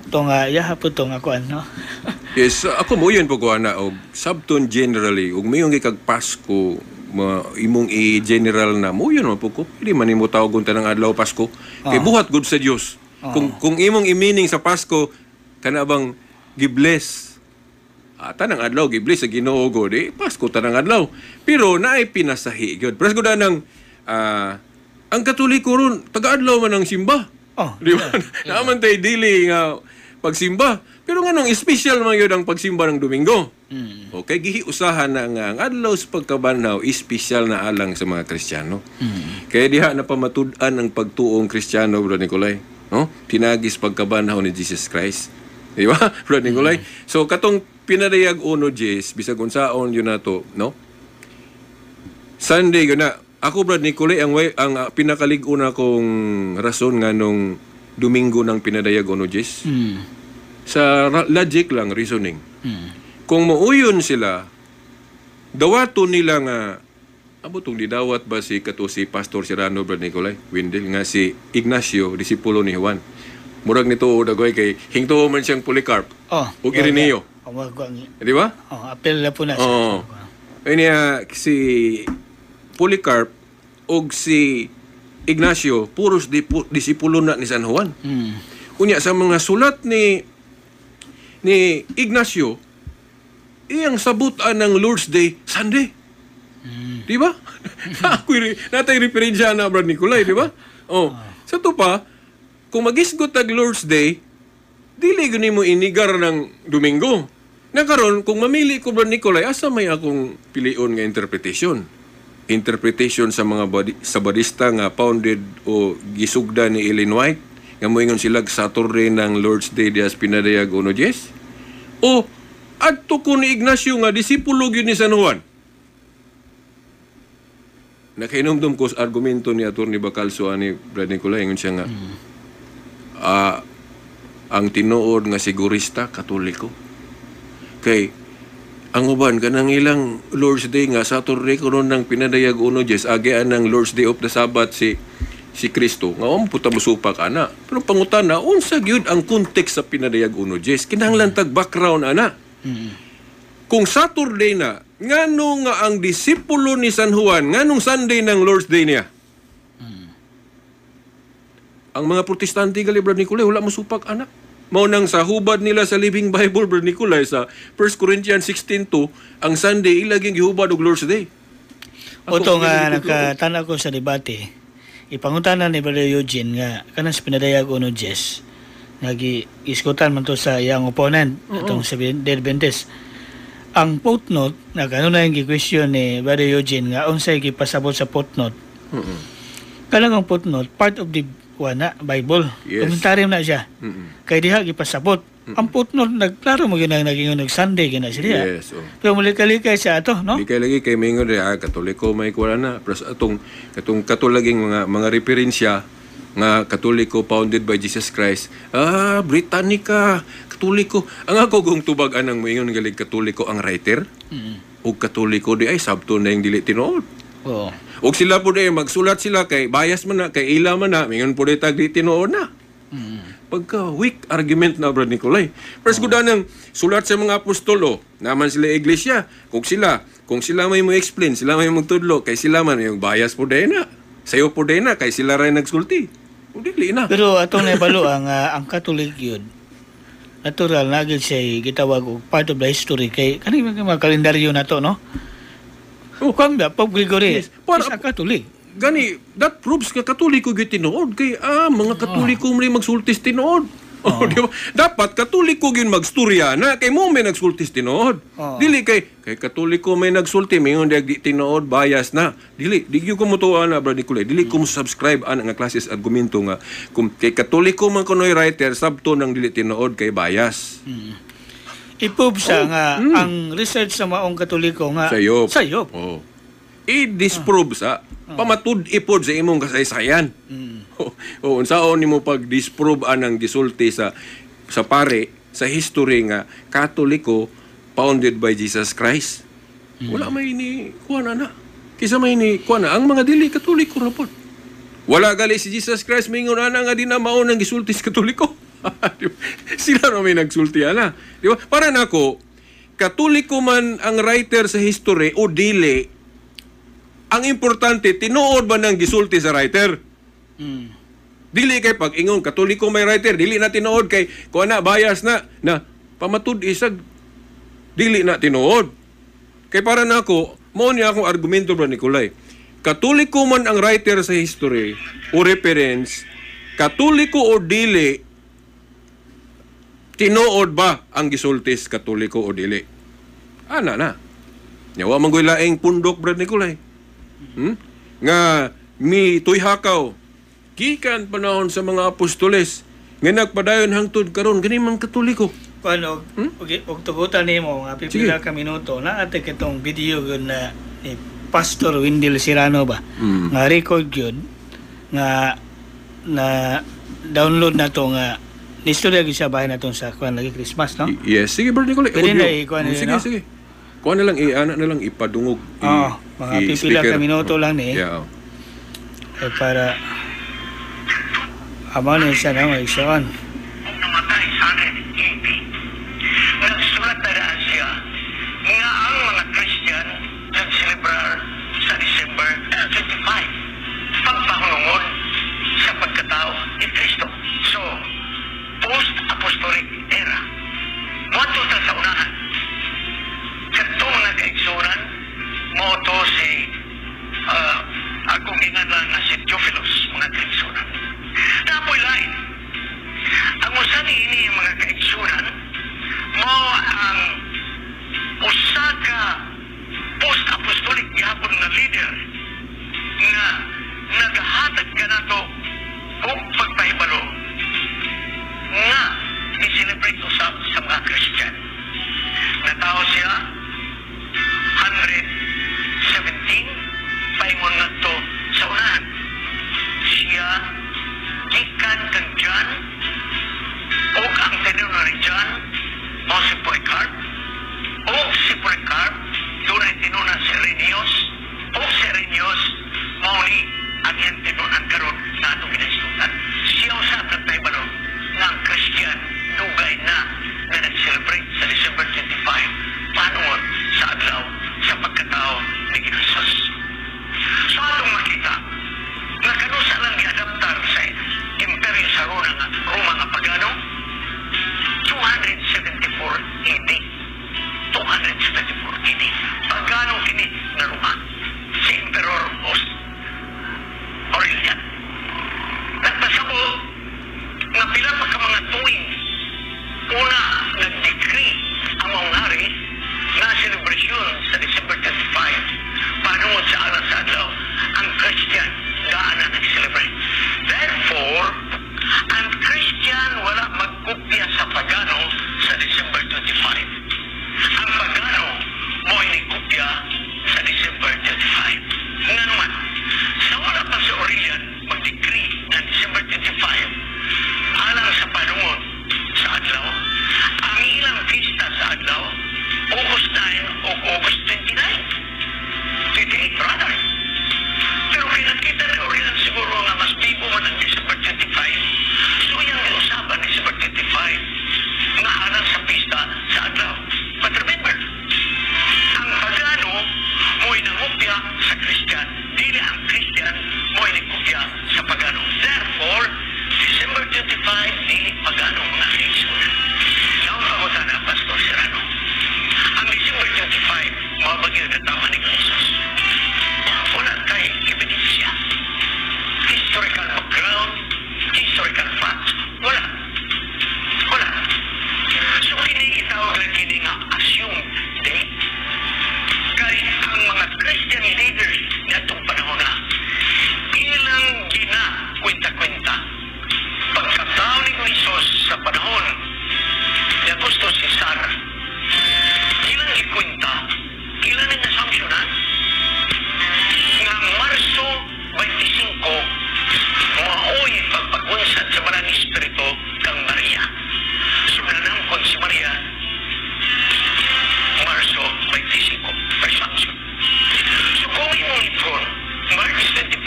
Ito nga, yahapon ito nga kuan, no? Yes, ako mo yun po kuha na, og Sabton generally, og mayong ikag Pasko, imong i-general na mo yun po ko pwede man imo tawag unta ng adlaw Pasko kay buhat gud sa Dios kung imong i-meaning sa Pasko kana bang gi-bless tanang adlaw gibli sa Ginoo go di Pasko tanang adlaw. Pero naay pinasahi gyud. Pero gud nang ang Katoliko ron taga-adlaw man ang simba. Oh, Di ba? Naaman tayo dili nga pagsimba. Pero nganong special man yun ang pagsimba ng Domingo. Okay, gihiusahan na nga ang adlaw sa pagkabanhaw, special na alang sa mga Kristiyano. Kaya diha na pamatud-an ang pagtuong Kristiyano, Brother Nicolay. No? Tinagis pagkabanhaw ni Jesus Christ. Di ba, Brother Nicolay? So, katong pinadayag uno, Jess, bisag unsaon yun na to, no? Sunday, yun na. Ako, Brad Nicolay, ang pinakalig-una kong rason nga nung Domingo ng pinadayag uno, Jess. Sa logic lang, reasoning. Kung mauyon sila, dawato nila nga, abotong didawat ba si Pastor Serrano, Brad Nicolay, Windel, nga si Ignacio, disipulo ni Juan. Murag nito, dagoy kay, hingto man siyang Polycarp. O Ireneo. Di ba? Apel na po na siya. Si Polycarp o si Ignacio, puros disipulo na ni San Juan. Unya, sa mga sulat ni Ignacio, iyang sabutan ng Lord's Day, Sunday. Di ba? Natay referensya na, Brad Nicolay, di ba? Sa to pa, kung magisgot tag Lord's Day, dili gani mo inigar ng Domingo. Nakaron, kung mamili ko, Brad Nicolay, asa may akong pilion nga interpretation? Interpretation sa mga Sabadista nga founded o gisugda ni Ellen White, nga moingon sila Saturday ng Lord's Day dias pinadayag uno, Jess? O adto ko ni Ignacio nga disipulo gyud ni San Juan. Nakainomdom ko sa argumento ni Atty. Bacalso ani Brad Nicolay, ingon siya nga ang tinuod nga sigurista Katoliko. Kay ang uban kanang ilang Lord's Day nga Saturday kuno nang pinadayag uno, Jess, agian ng Lord's Day of the Sabbath si Kristo nga puta musupak ana. Pero pangutana, unsa gyud ang context sa pinadayag uno, Jess? Kinahanglan tag background ana. Kung Saturday na, ngano nga ang disipulo ni San Juan, nganong Sunday ng Lord's Day niya? Ang mga Protestante gali, Brad Nicolay, wala musupak ana. Mao nang sa hubad nila sa Living Bible, Brad Nicolay, sa 1 Corinthians 16:2, ang Sunday ilaging gihubad og Lord's Day. Oto nga nakatana ko sa debate, ipangutanan ni Brother Eugene nga kanang sa pinadayag uno, Jess, nag-iskutan man to sa iyang opponent, itong Seventh-day Adventist. Ang footnote, na gano'n na yung question ni Brother Eugene nga unsay gipasabot sa footnote. Kanang ang footnote, part of the Bible. Yes. Komentaryo na siya. Kaya diha gipasabot. Ang footnote, nagklaro mo ginang naging Sunday gina siya. Yes. Pero muli-kalikay siya ato, no? Likay lagi kay mingon Katoliko may kuwala na. Plus atong katulaging mga referensya nga Katoliko founded by Jesus Christ. Britannica, Katoliko. Ang ako kung tubagan ang moingon galing Katoliko ang writer. O Katoliko di ay sabto na yung dili tinuod. O sila po di magsulat sila kay bias man na, kay ila man na, mingon po di tag di tinuod na. Pagka weak argument na, Brad Nicolay. First ko ng sulat sa mga apostolo, naman sila iglesia. Kung sila may mo-explain, sila may magtudlo, kay sila man yung bias po di na. Sayo po di na, kay sila rin nagsulti. O dili na. Pero atong naibalo ang Catholic yun, natural na agad siya gitawag og part of the history kay kaning mga kalendaryo na to, no? Kung ba Pope Gregory Yes. para Catholic. Gani, that proves ka Katoliko gyud tinuod kay mga Katoliko mo magsultis tinuod. Di ba? Dapat Katoliko gyud magstorya na kay mo may nagsultis tinuod. Dili kay Katoliko may nagsulti mayon di tinuod bias na. Dili gyud ko mutuan na, Brad Nicolay. Dili ko subscribe nga klases argumento nga kung kay Katoliko man kunoy writer sabto nang dili tinuod kay bias. I-prove siya nga ang research sa maong Katoliko nga sayop. I-disprove sa pamatud ipod sa imong kasaysayan. Unsaon nimo pag-disprove anang gisulti sa pare sa history nga Katoliko founded by Jesus Christ. Wala may ni kuan na. Kisa may ni kuan na ang mga dili Katoliko ra pod. Wala gali si Jesus Christ mingon ana nga di na mao nang gisulti sa Katoliko. Sila na may nagsulti ana. Di ba? Para nako, Katoliko man ang writer sa history o dili, ang importante, tinuod ba nang gisulti sa writer? Dili kay pag ingon Katoliko may writer, dili na tinuod kay kuan na bias na pamatud isag dili na tinuod. Kay para nako, mao niya akong argumento, Brad Nicolay. Katoliko man ang writer sa history o reference, katoliko o dili, tinuod ba ang gisultis katoliko o dili? Ana na. Nyawa man goy laing pundok, Brad Nicolay. Nga mi tuyhakaw gikan panahon sa mga apostoles nga nagpadayon hangtod karon gani man katoliko. Kuno og tugutan nimo nga pipila ka minuto na ate kitong video gyud na ni Pastor Wendell Serrano ba nga record gyud nga na download na to nga nistorya gyud sa bahay naton sa kuan lagi Christmas, no? Yes, sige Brad Nicolay. Pwede na ikuan sige, no? sige. Kuha na lang, ana na lang ipadungog. Mga pipila ka minuto lang ni. Yeah. Para aman na siya na may isawan. Kung namatay sa 180, nagsulat na siya nga ang mga Christian nagselebrar sa December 25 pagpahulungod sa pagkatao ni Kristo. So, post-apostolic era. Mato ta sa unahan. Katong mga kaigsunan, mo to si akong gingalan na si Theophilus, mga kaigsunan. Napoy lain. Ang usa niini mga kaigsunan, mo ang usa ka post-apostolic gihapon na leader nga naghatag ka na to og pagpahibalo nga i-celebrate usab sa mga Christian. Natao siya 117 paingon na to sa unahan. Siya gikan kang John o ang tenor ni John o si Polycarp o si Polycarp doon ay tinuna si Irenaeus o si Irenaeus mauni ang iyang tinunan karon na atong ginasutan. Siya usab nagpaibalo ng Christian dugay na nag-celebrate sa December 25 panungod sa adlaw sa pagkatao ni Jesus. So atong makita na kanusa lang i-adaptar sa imperyo sa Roma nga pagano 274 AD. 274 AD. Pagano kini na Roma si Emperor Aurelian. Nagpasabo na pila pa ka mga tuwing una nag-decree ang mga hari na celebration sa December 25 panungod sa alas sa adlaw ang Christian daan na nag-celebrate. Therefore, ang Christian wala magkopya sa pagano sa December 25. Ang pagano mo inikopya sa December 25. Nga naman, sa wala pa si Aurelian mag-decree ng December 25 alang sa panungod sa adlaw, ang ilang pista sa adlaw, August 9 o August 29. 28 rather. Pero kinakita ni Aurelian siguro nga mas bibo man ang December 25. So yung niusapan December 25 na alang sa pista sa adlaw. But remember, ang pagano mo'y nangupya sa Christian, dili ang Christian mo'y nangupya sa pagano. Therefore, December 25 dili pagano mga kaigsunan. Now, pagutan na Pastor Serrano. Ang December 25, mabagil katawa ni Jesus. Wala kay ebidensya. Historical background, historical facts, wala. Wala. So, kini itawag lang kini nga assumed date. Kaya ang mga Christian leaders na itong panahon na, ilang gina kwenta-kwenta. Pagkatao ni Jesus sa panahon ni Augusto Caesar, ilang ikwenta, ilang ang assumptionan, nga Marso 25, maoy pagpagunsad sa malang espiritu kang Maria. Sunanang kon si Maria, Marso 25, presumption. So kung imong ipon, March 25,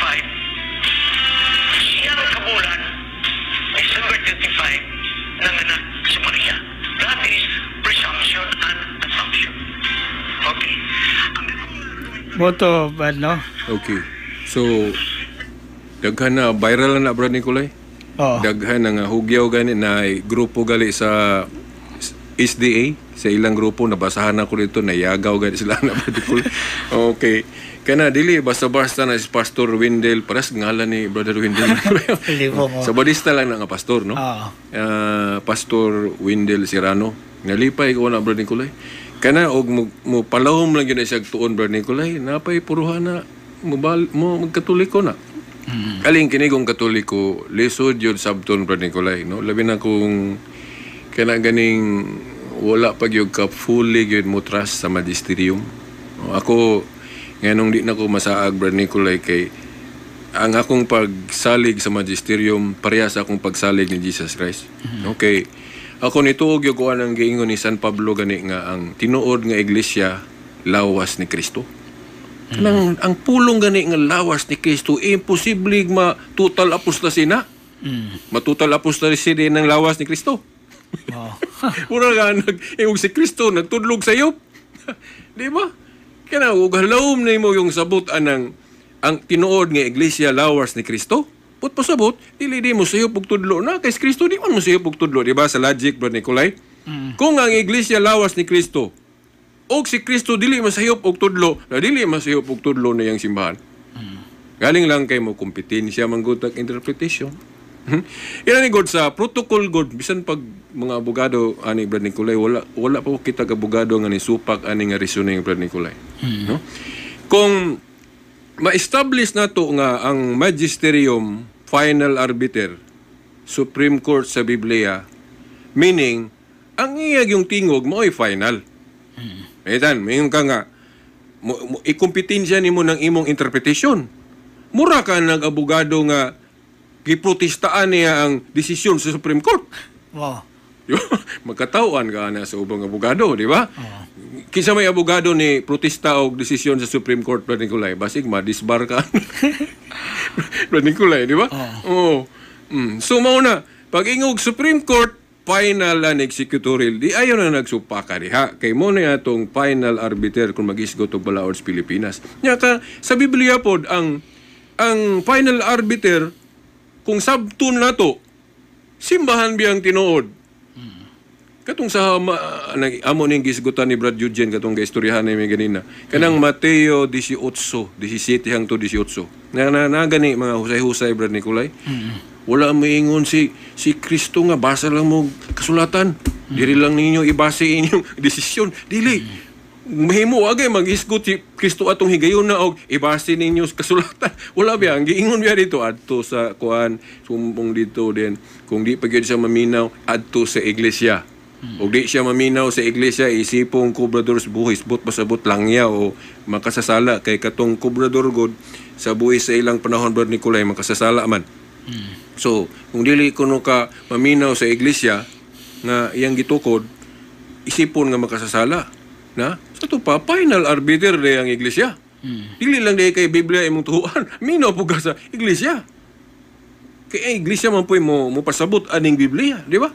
siyang kabulan, December 25, nanganak si Maria. That is presumption and assumption. Okay. Boto bad, no? Okay. So, daghan na, viral na Brad Nicolay? Oo. Daghan na nga hugyaw gani na grupo gali sa SDA, sa ilang grupo nabasahan ako dito nayagaw gani sila na Brad Nicolay. Okay. Kana dili basta-basta na si Pastor Wendell, paras ngalan ni Brother Wendell. Libo mo. Sa Bautista lang na nga pastor, no? Oo. Pastor Wendell Serrano. Nalipay ko na Brad Nicolay. Kana og mo palawom lang yun siya tuon Brad Nicolay, napay puruhan na mo magkatoliko na. Aling kinigong katoliko, lisod yun sabton Brad Nicolay, no? Labi na kung kana ganing wala pag yung ka-fully yun mo trust sa magisterium. Ako, nganong di na ko masaag Brad Nicolay kay ang akong pagsalig sa magisterium parehas akong pagsalig ni Jesus Christ. Okay. Ako nituog yung kuha ng giingon ni San Pablo gani nga ang tinuod nga iglesia lawas ni Kristo. Ang pulong gani nga lawas ni Kristo imposible ma-total apostasy na. Matutal apostasy din ng lawas ni Kristo. Oo. Mura nga nag-iwag si Kristo nagtudlog sa iyo. Di ba? Kaya ug halawom na mo yung sabot ang tinuod nga iglesia lawas ni Kristo. Put pasabot, dili di mo sayo pugtudlo na kay Kristo di man mo sayo pugtudlo, di ba sa logic Brad Nicolay? Kung ang iglesia lawas ni Kristo og si Kristo dili masayop og tudlo, na dili masayop og tudlo na yang simbahan. Galing lang kay mo kompetensya manggutag interpretation. Ina ni God sa protocol God bisan pag mga abogado ani Brad Nicolay wala pa kita abogado nga ni supak ani nga reasoning Brad Nicolay. No? Kung ma-establish nato nga ang magisterium final arbiter Supreme Court sa Biblia, meaning ang iyag yung tingog mo'y final. Etan, mayroon ka nga ikompetensya nimo ng imong interpretation. Mura ka nag-abogado nga giprotestaan niya ang desisyon sa Supreme Court. Wow. Magkatauan ka na sa ubang abogado, di ba? Kinsa may abogado ni protesta og desisyon sa Supreme Court, Brad Nicolay, basig ma-disbar ka. Brad Nicolay, di ba? Oo. So, mauna, pag ingog Supreme Court, final and executorial, di ayaw na nagsupa ka diha. Kay mo na itong final arbiter kung mag-isgot og balaod sa Pilipinas. Nyaka, sa Biblia pod, ang final arbiter, kung sabtun na to, simbahan biyang tinuod. Katong sa amo ning gisgutan ni Brad Eugene katong gaistoryahan ni ganina. Kanang Mateo 18, 17 hangtod 18. Na gani mga husay-husay Brad Nicolay. Wala moingon si Kristo nga basa lang mo kasulatan. Diri lang ninyo ibase inyong desisyon. Dili. Mahimo agay mag-isgot si Kristo atong higayon na og ibase ninyo kasulatan. Wala biya ang giingon biya dito adto sa kuan sumbong dito din kung di pa gyud siya maminaw adto sa iglesia. O di siya maminaw sa iglesia, isipong kubrador sa buhis, but pasabot langya o makasasala. Kay katong kubrador god sa buhis sa ilang panahon Brad Nicolay, makasasala man. So, kung dili kuno ka maminaw sa iglesia nga iyang gitukod, isipon nga makasasala. Na? Sa ito pa, final arbiter de ang iglesia. Dili lang di kay Biblia imong tuhuan. Minaw po ka sa iglesia. Kaya iglesia man po mo pasabot aning Biblia, di ba?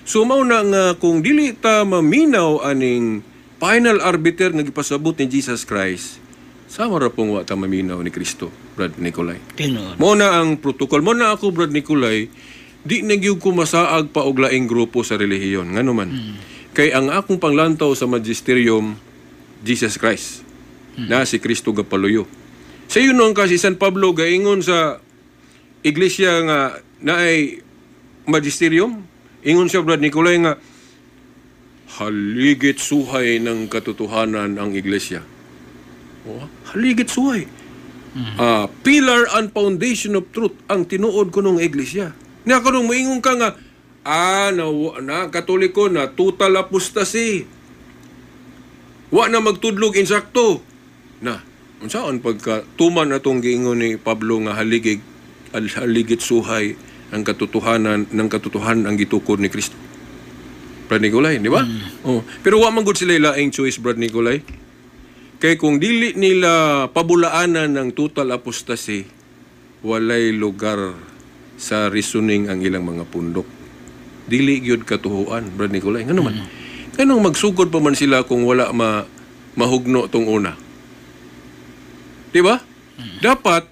So mao na nga kung dili ta maminaw aning final arbiter nga gipasabot ni Jesus Christ, sama ra pong wa ta maminaw ni Kristo, Brad Nicolay. Tinuod. Mo na ang protocol. Mo na ako Brad Nicolay, di nagyug ko masaag pa og laing grupo sa relihiyon ngano man. Kay ang akong panglantaw sa magisterium Jesus Christ. Na si Kristo gapaluyo. Sa yun nung kasi San Pablo gaingon sa iglesia nga naay magisterium, ingon siya Brad Nicolay nga haligit suhay ng katotohanan ang iglesia. Haligit suhay. Pillar and foundation of truth ang tinuod ko ng iglesia. Niya kanong moingon ka nga na Katoliko na total apostasy. Wa na magtudlog insakto. Na, unsaon pagka tuman atong giingon ni Pablo nga haligit suhay ang katotohanan ng katotohanan ang gitukod ni Kristo. Brad Nicolay, di ba? Pero wa man gud sila laing choice Brad Nicolay. Kay kung dili nila pabulaanan ng total apostasy, walay lugar sa reasoning ang ilang mga pundok. Dili gyud katuhuan Brad Nicolay. Ngano man? Kanong magsugod pa man sila kung wala mahugno tong una. Di ba? Dapat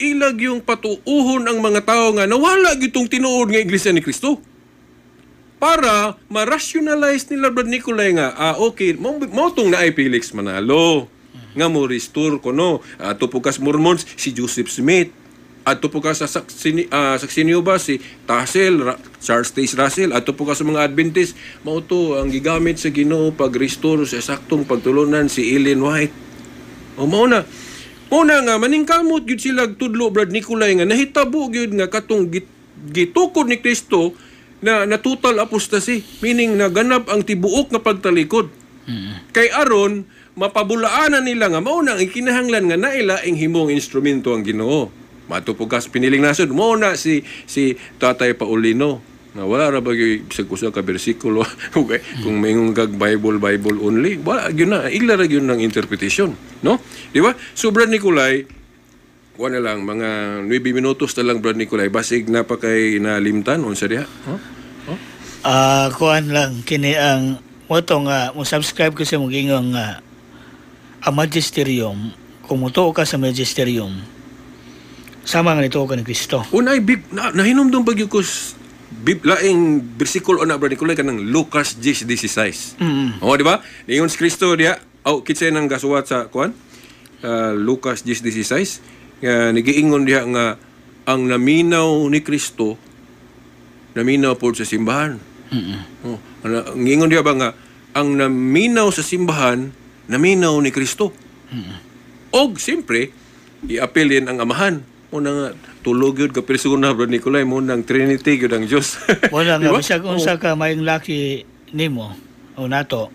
ilag yung patuuhon ang mga tao nga nawala gitong tinuod nga iglesia ni Kristo. para ma-rationalize nila Brad Nicolay nga, okay, mo tong naay Felix Manalo nga mo restore ko no. Ato po kas Mormons si Joseph Smith. Ato po kas sa Saxenio ba si Tassel, Charles Taze Russell. Ato po kas mga Adventist mao to ang gigamit sa Ginoo pag-restore sa saktong pagtulunan si Ellen White. O mao na nga maningkamot gyud sila tudlo Brad Nicolay nga nahitabo gyud nga katong gitukod ni Kristo na total apostasy, meaning naganap ang tibuok nga pagtalikod. Kay aron mapabulaanan nila nga mao na ang kinahanglan nga naila ing himong instrumento ang Ginoo. Matupugas piniling nasod mo na si Tatay Paulino na wala ra ba sa kusa ka bersikulo okay. Kung mayong gag Bible only wala gyud na igla ra gyud ng interpretation, no? Di ba? So Brad Nicolay, wala lang mga 9 minutos na lang Brad Nicolay basig na pa kay nalimtan unsa diha? Kuan lang kini ang moto nga mo subscribe ko sa mong ingong ang magisterium. Kung mutuo ka sa magisterium, sama nga nito ka ni Kristo. Unay nahinumdum bagyo ko laing bersikulo na Brad Nicolay kanang Lucas 10:16. O di ba? Ningon si Kristo diha, kitsa nang gasuwat sa kuan Lucas 10:16. Nagiingon diha nga ang naminaw ni Kristo naminaw po sa simbahan. Ngingon diha ba nga ang naminaw sa simbahan naminaw ni Kristo. Og siyempre i-appeal din ang Amahan. Muna nga tulog yun ka persona Brad Nicolay mo ng Trinity yun ang Diyos. Wala nga bisag unsa ka mayong laki nimo o nato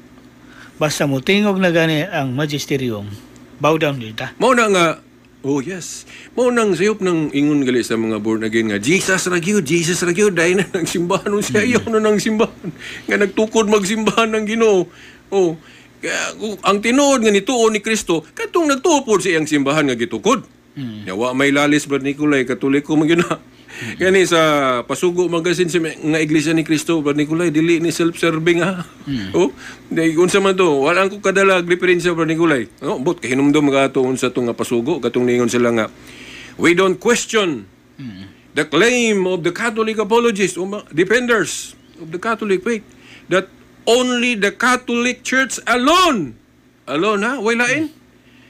basta mo tingog na gani ang magisterium bow down dita. Mao na nga yes. Mao nang sayop ng ingon gali sa mga born again nga Jesus ra gyud dai na nang simbahan siya ayaw na nang simbahan nga nagtukod magsimbahan ng Ginoo. Ang tinuod nga nituo ni Kristo katong nagtuo sa iyang simbahan nga gitukod. Yawa may lalis Brad Nicolay Katoliko man gyud na. Gani sa Pasugo magazine sa nga Iglesia ni Kristo Brad Nicolay dili ni self-serving ha. Dai unsa man to wala ko kadalag referensya Brad Nicolay. But kahinumdum mga ato unsa to nga Pasugo katong ningon sila nga we don't question the claim of the Catholic apologists o defenders of the Catholic faith that only the Catholic Church alone ha way lain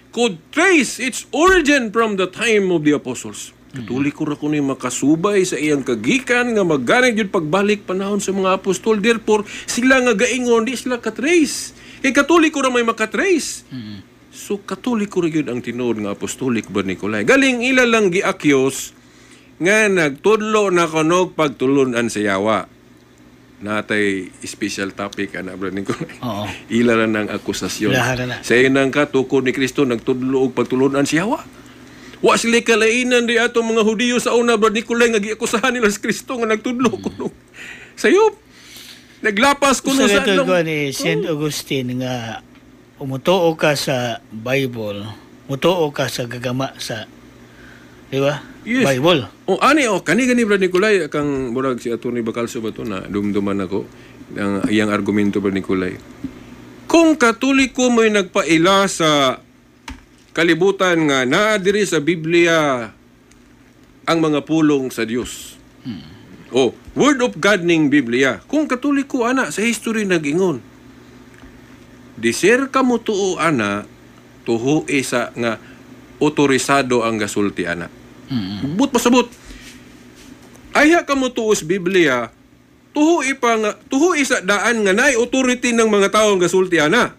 could trace its origin from the time of the apostles. Katoliko ra kuno makasubay sa iyang kagikan nga magganay jud pagbalik panahon sa mga apostol. Therefore sila nga gaingon di sila ka-trace. Kay Katoliko ra may makatrace. So Katoliko ra gyud ang tinuod nga apostolik Brad Nicolay. Galing ila lang giakyos nga nagtudlo na kunog pagtulunan sa yawa. Natay special topic ana Brad Nicolay. Ila ra ng akusasyon. Sa inang katukod ni Kristo nagtudlo og pagtulunan sa yawa. Wa sila kalainan di ato mga Hudiyo sa una Brad Nicolay nga giakusahan nila sa Kristo nga nagtudlo kuno. Sayop. Naglapas kuno sa ito ni Saint Augustine nga umutuo ka sa Bible, mutuo ka sa gagama sa di ba? Yes. Bible. Kani Brad Nicolay kang murag si Atty. Bacalso ba to na dumduman ako ang iyang argumento Brad Nicolay. Kung Katoliko mo'y nagpaila sa kalibutan nga naa diri sa Biblia ang mga pulong sa Dios. Word of God ning Biblia. Kung Katoliko ana sa history nag-ingon. Disir ka mo tuo ana tuho isa nga otorisado ang gasulti ana. But pasabot. Aya ka mo tuos Biblia, tuho isa daan nga naay authority ng mga tao ang gasulti ana.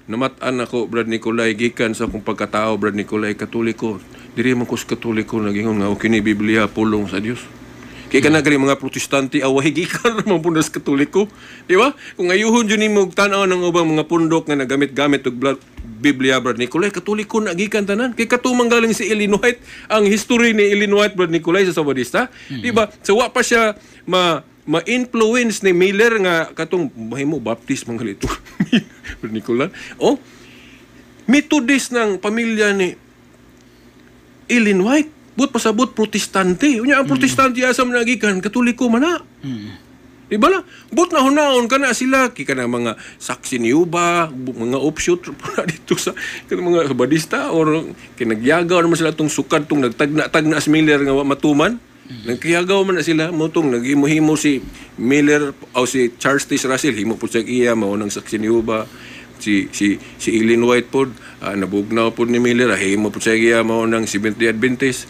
Namatan ako Brad Nicolay gikan sa akong pagkatao Brad Nicolay Katoliko. Diri man ko sa Katoliko nagingon nga kini Biblia pulong sa Dios. Kaya ka na mga protestante away gikan naman po na sa Katoliko. Di ba? Kung ayuhon dyan mo tanaw ng ubang mga pundok nga nagamit-gamit og Biblia Brad Nicolay, Katoliko na gikan tanan. Kay katumang galing si Ellen White, ang history ni Ellen White Brad Nicolay sa Sabadista. Di ba? So wa pa siya ma-influence ni Miller nga katong mahimo baptist mga lito. Brad Nicolay. Methodist ng pamilya ni Ellen White. But pasabot protestante. Unya ang protestante asam nagikan Katoliko man na. Di ba la? But nahunaon ka na sila kika na mga saksi ni Uba, mga offshoot dito sa mga Sabadista or kinagyaga naman sila tong sukad tong nagtagna-tagna sa Miller nga matuman. Nagkiyagaw man na sila, mutong naghimuhimo si Miller o si Charles T. Russell, himo po siya iya, maunang saksi ni Uba. Si Eileen White po, nabugnaw po ni Miller, himo po siya iya, maunang Seventh-day Adventist.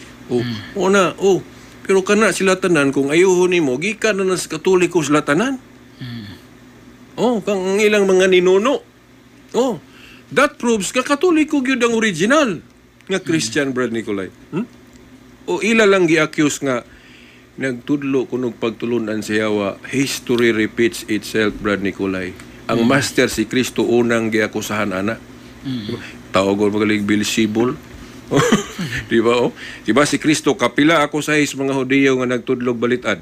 Pero kana sila tanan, kung ayuho nimo, gikan na sa Katoliko sila tanan. Kang ilang mga ninuno. That proves ka Katoliko gyud ang original nga Christian, Brad Nicolay. Ila lang gi-accuse nga nagtudlo kunog pagtulunan sa yawa, history repeats itself, Brad Nicolay. Ang master si Kristo unang giakusahan ana. Tawag magaling Beelzebul. Di ba? Di ba si Kristo kapila ako sa mga Hudiyo nga nagtudlog balitad.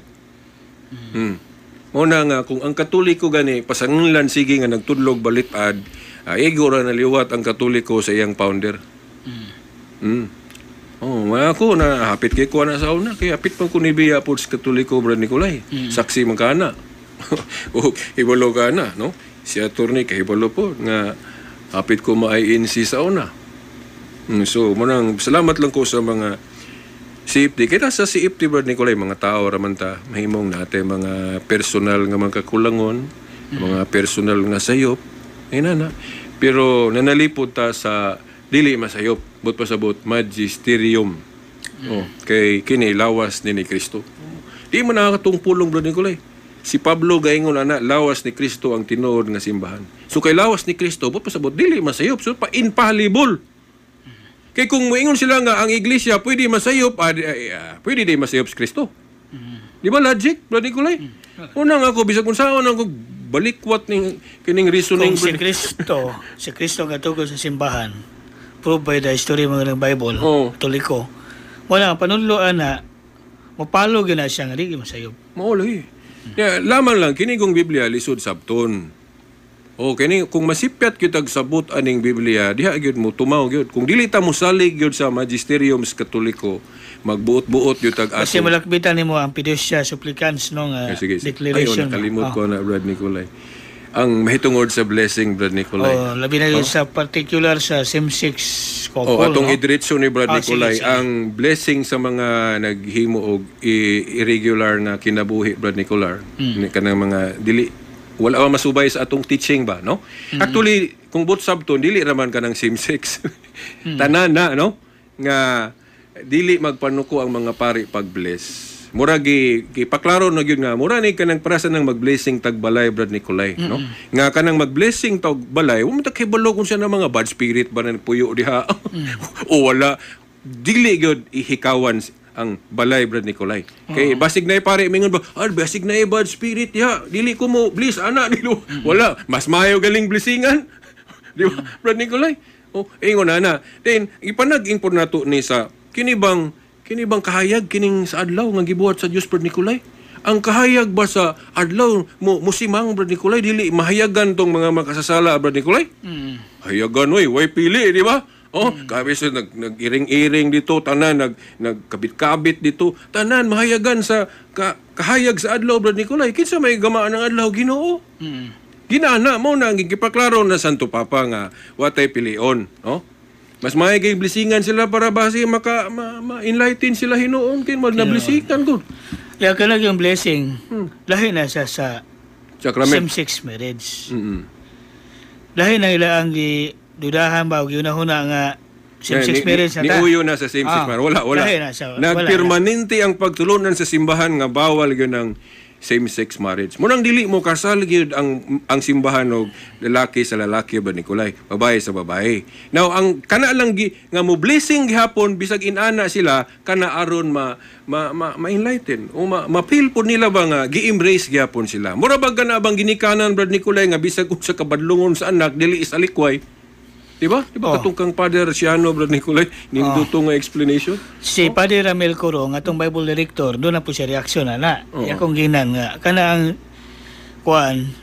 Una nga kung ang Katoliko gani pasanglan sige nga nagtudlog balitad, igora na liwat ang Katoliko sa iyang founder. Ako na hapit kay kuha na sa una, kay hapit pang kunibiya po sa Katoliko, Brad Nicolay. Saksi man ka na. Hibalo ka na, no? Si attorney kay hibalo po nga hapit ko ma-INC sa una. So, manang salamat lang ko sa mga safety. Kita sa safety, Brad Nicolay, mga tao raman ta, mahimong natin mga personal nga mga kakulangon, mga personal nga sayop, pero nanalipod ta sa dili masayop, but pasabot magisterium. Kay kini lawas ni Kristo. Di man nakakatong pulong, Brad Nicolay. Si Pablo gaingon ana, lawas ni Kristo ang tinuod nga simbahan. So kay lawas ni Kristo, but pasabot dili masayop, so pa infallible. Kay kung moingon sila nga ang iglesia pwede masayop, pwede di masayop si Kristo. Di ba logic, Brad Nicolay? Unang ako bisag kung saan ako balikwat ning kining reasoning. Kung si Kristo nga tungkol sa simbahan, proved by the history mga ng Bible, Katoliko, wala panunloan na mapalo gina siya nga di masayop. Maulay. Laman lang kini kung Biblia lisod sabton. Kini kung masipyat kitag sabot aning Biblia, diha gyud mo tumaw gyud. Kung dili ta mo salig gyud sa magisterium sa Katoliko, magbuot-buot gyud tag ato. Kasi malakbitan nimo ang Fiducia Supplicans no nga declaration. Nakalimot ko na, Brad Nicolay. Ang mahitungod sa blessing, Brad Nicolay. Labi na yun sa particular sa same-sex couple. Atong idiretso ni Brad Nicolay, ang blessing sa mga naghimo og irregular na kinabuhi, Brad Nicolay, kanang mga dili wala masubay sa atong teaching ba, no? Actually, kung both sabton dili raman kanang same-sex. Tanan na, no? Nga dili magpanuko ang mga pari pag-bless. Mura gipaklaro na gyud nga mura ni kanang prasan ng mag-blessing tagbalay, Brad Nicolay, no? Nga kanang mag-blessing tagbalay, mo ta kibalo kung siya na mga bad spirit ba na puyo diha. O wala dili gyud ihikawan ang balay, Brad Nicolay. Kay basig na pare mingon ba, basig na bad spirit ya, dili ko mo bliss ana dilo. Wala, mas mayo galing blessingan. Di ba, Brad Nicolay? Ingon na. Then ipanag-import nato ni sa kini bang kahayag kining sa adlaw nga gibuhat sa Dios, Brad Nicolay? Ang kahayag ba sa adlaw musimang, Brad Nicolay, dili mahayagan tong mga makasasala, Brad Nicolay? Hayagan way pili, di ba? Kabis nag-iring-iring dito, tanan nagkabit-kabit dito, tanan mahayagan sa kahayag sa adlaw, Brad Nicolay. Kinsa may gamaan ng adlaw, Ginoo? Ginana mo na gipaklaro na Santo Papa nga watay pilion, no? Mas maayong blessingan sila para base ma-enlighten sila Hinoon kin mag na-blessingan gud. Ya kana yung blessing. Lahi na sa same-sex marriage. Lahi na ila ang dudahan ba og yunahuna nga same-sex marriage na ta. Niuyo na sa same-sex marriage. Wala. Nagpermanente ang pagtulunan sa simbahan nga bawal gyud ang same-sex marriage. Munang dili mo kasal gyud ang simbahan og lalaki sa lalaki, ba Nicolay, babae sa babae. Now ang kana lang nga mo blessing gihapon bisag inana sila kana aron ma-enlighten o ma-feel po nila ba nga gi-embrace gihapon sila. Mura ba kana bang ginikanan, Brad Nicolay, nga bisag sa kabadlungon sa anak dili isalikway? Diba? Katong kang Father Siano, Brad Nicolay, ninduto nga explanation? Si Padre Ramel Coro, nga itong Bible Director, doon na po siya reaksyon na. Akong ginan nga, kana ang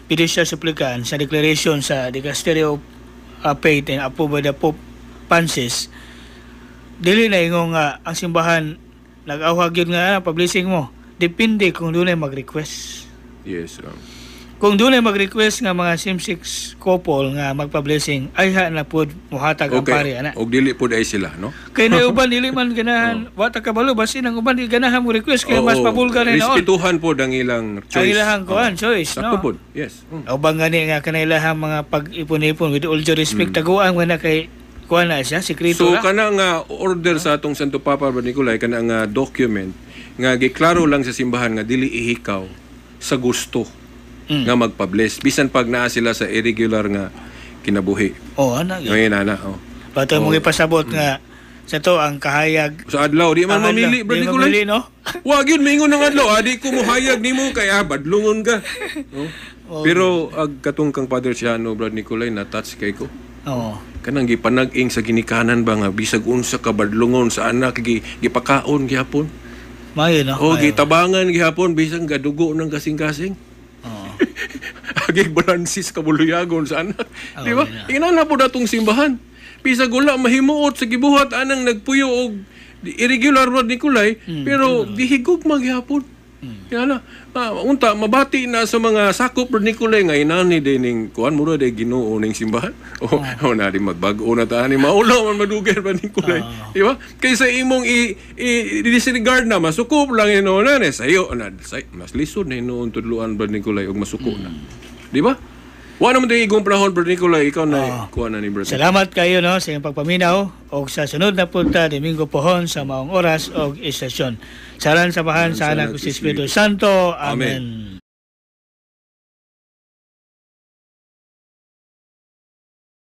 Fiducia Supplicans sa declaration sa Dicastery of Faith and approved by the Pope Francis, dili na ingong nga ang simbahan nag-awhag yun nga, pa-blessing mo. Depende kung doon ay mag-request. Yes, kung doon ay mag-request nga mga same-sex couple nga magpa-blessing, ay ha na po muhatag ang pari, ana. Og dili po ay sila, no? Kaya na uban, dili man ganahan, wata kabalo, basin ang uban, di ganahan mo request, kaya mas pabulgar na noon. Respetuhan po ang ilang choice. Ang ilang kuhan, choice, Sakto no? po, yes. Ubang gani nga kanailang mga pag-ipon-ipon, with all due respect, taguan nga na kay kuhan na siya, sekreto So, na. kana nga order sa atong Santo Papa Nicolay, kana nga document, nga giklaro lang sa simbahan nga dili ihikaw sa gusto nga magpa-bless. Bisan pag naa sila sa irregular nga kinabuhi. Ana. Ngayon, ana. Bato mong ipasabot nga sa to ang kahayag. Sa adlaw, di man Ang mamili, adlaw, Brad di Nicolay. mamili, no? Wag yun, mingon ng adlaw. Di ko mohayag nimo kaya badlungon ka. No? Pero ag katong kang Father Siano, Brad Nicolay, na-touch kay ko. Oo. Kanang gipanag-ing sa ginikanan ba nga bisag unsa ka badlungon sa anak gipakaon gihapon. Mayo, no? O gitabangan gihapon bisag gadugo ng kasing-kasing. Oo. Agig balansis kabuluyagon sa anak. Di ba? yeah. Inana po datong simbahan. Bisag wala mahimuot sa gibuhat anang nagpuyo og irregular Brad Nicolay, pero dihigog magyapon. Yana, unta mabati na sa mga sakop Brad Nicolay nga inani din ning kuan mura day Ginoo ning simbahan. O na di magbag-o na ta ni maulaw man madugay Brad Nicolay. Di ba? Kaysa imong i-disregard na masukop lang ino na sayo na mas lisod na inoon tudluan Brad Nicolay og masuko na. Di ba? Wa naman tayo igong panahon Brad Nicolay, ikaw na kuha na ni Brad. Salamat kayo, no, sa iyong pagpaminaw o sa sunod na punta Domingo pohon sa maong oras o istasyon. Saran sa bahan sa anak ko si Espiritu Santo. Amen.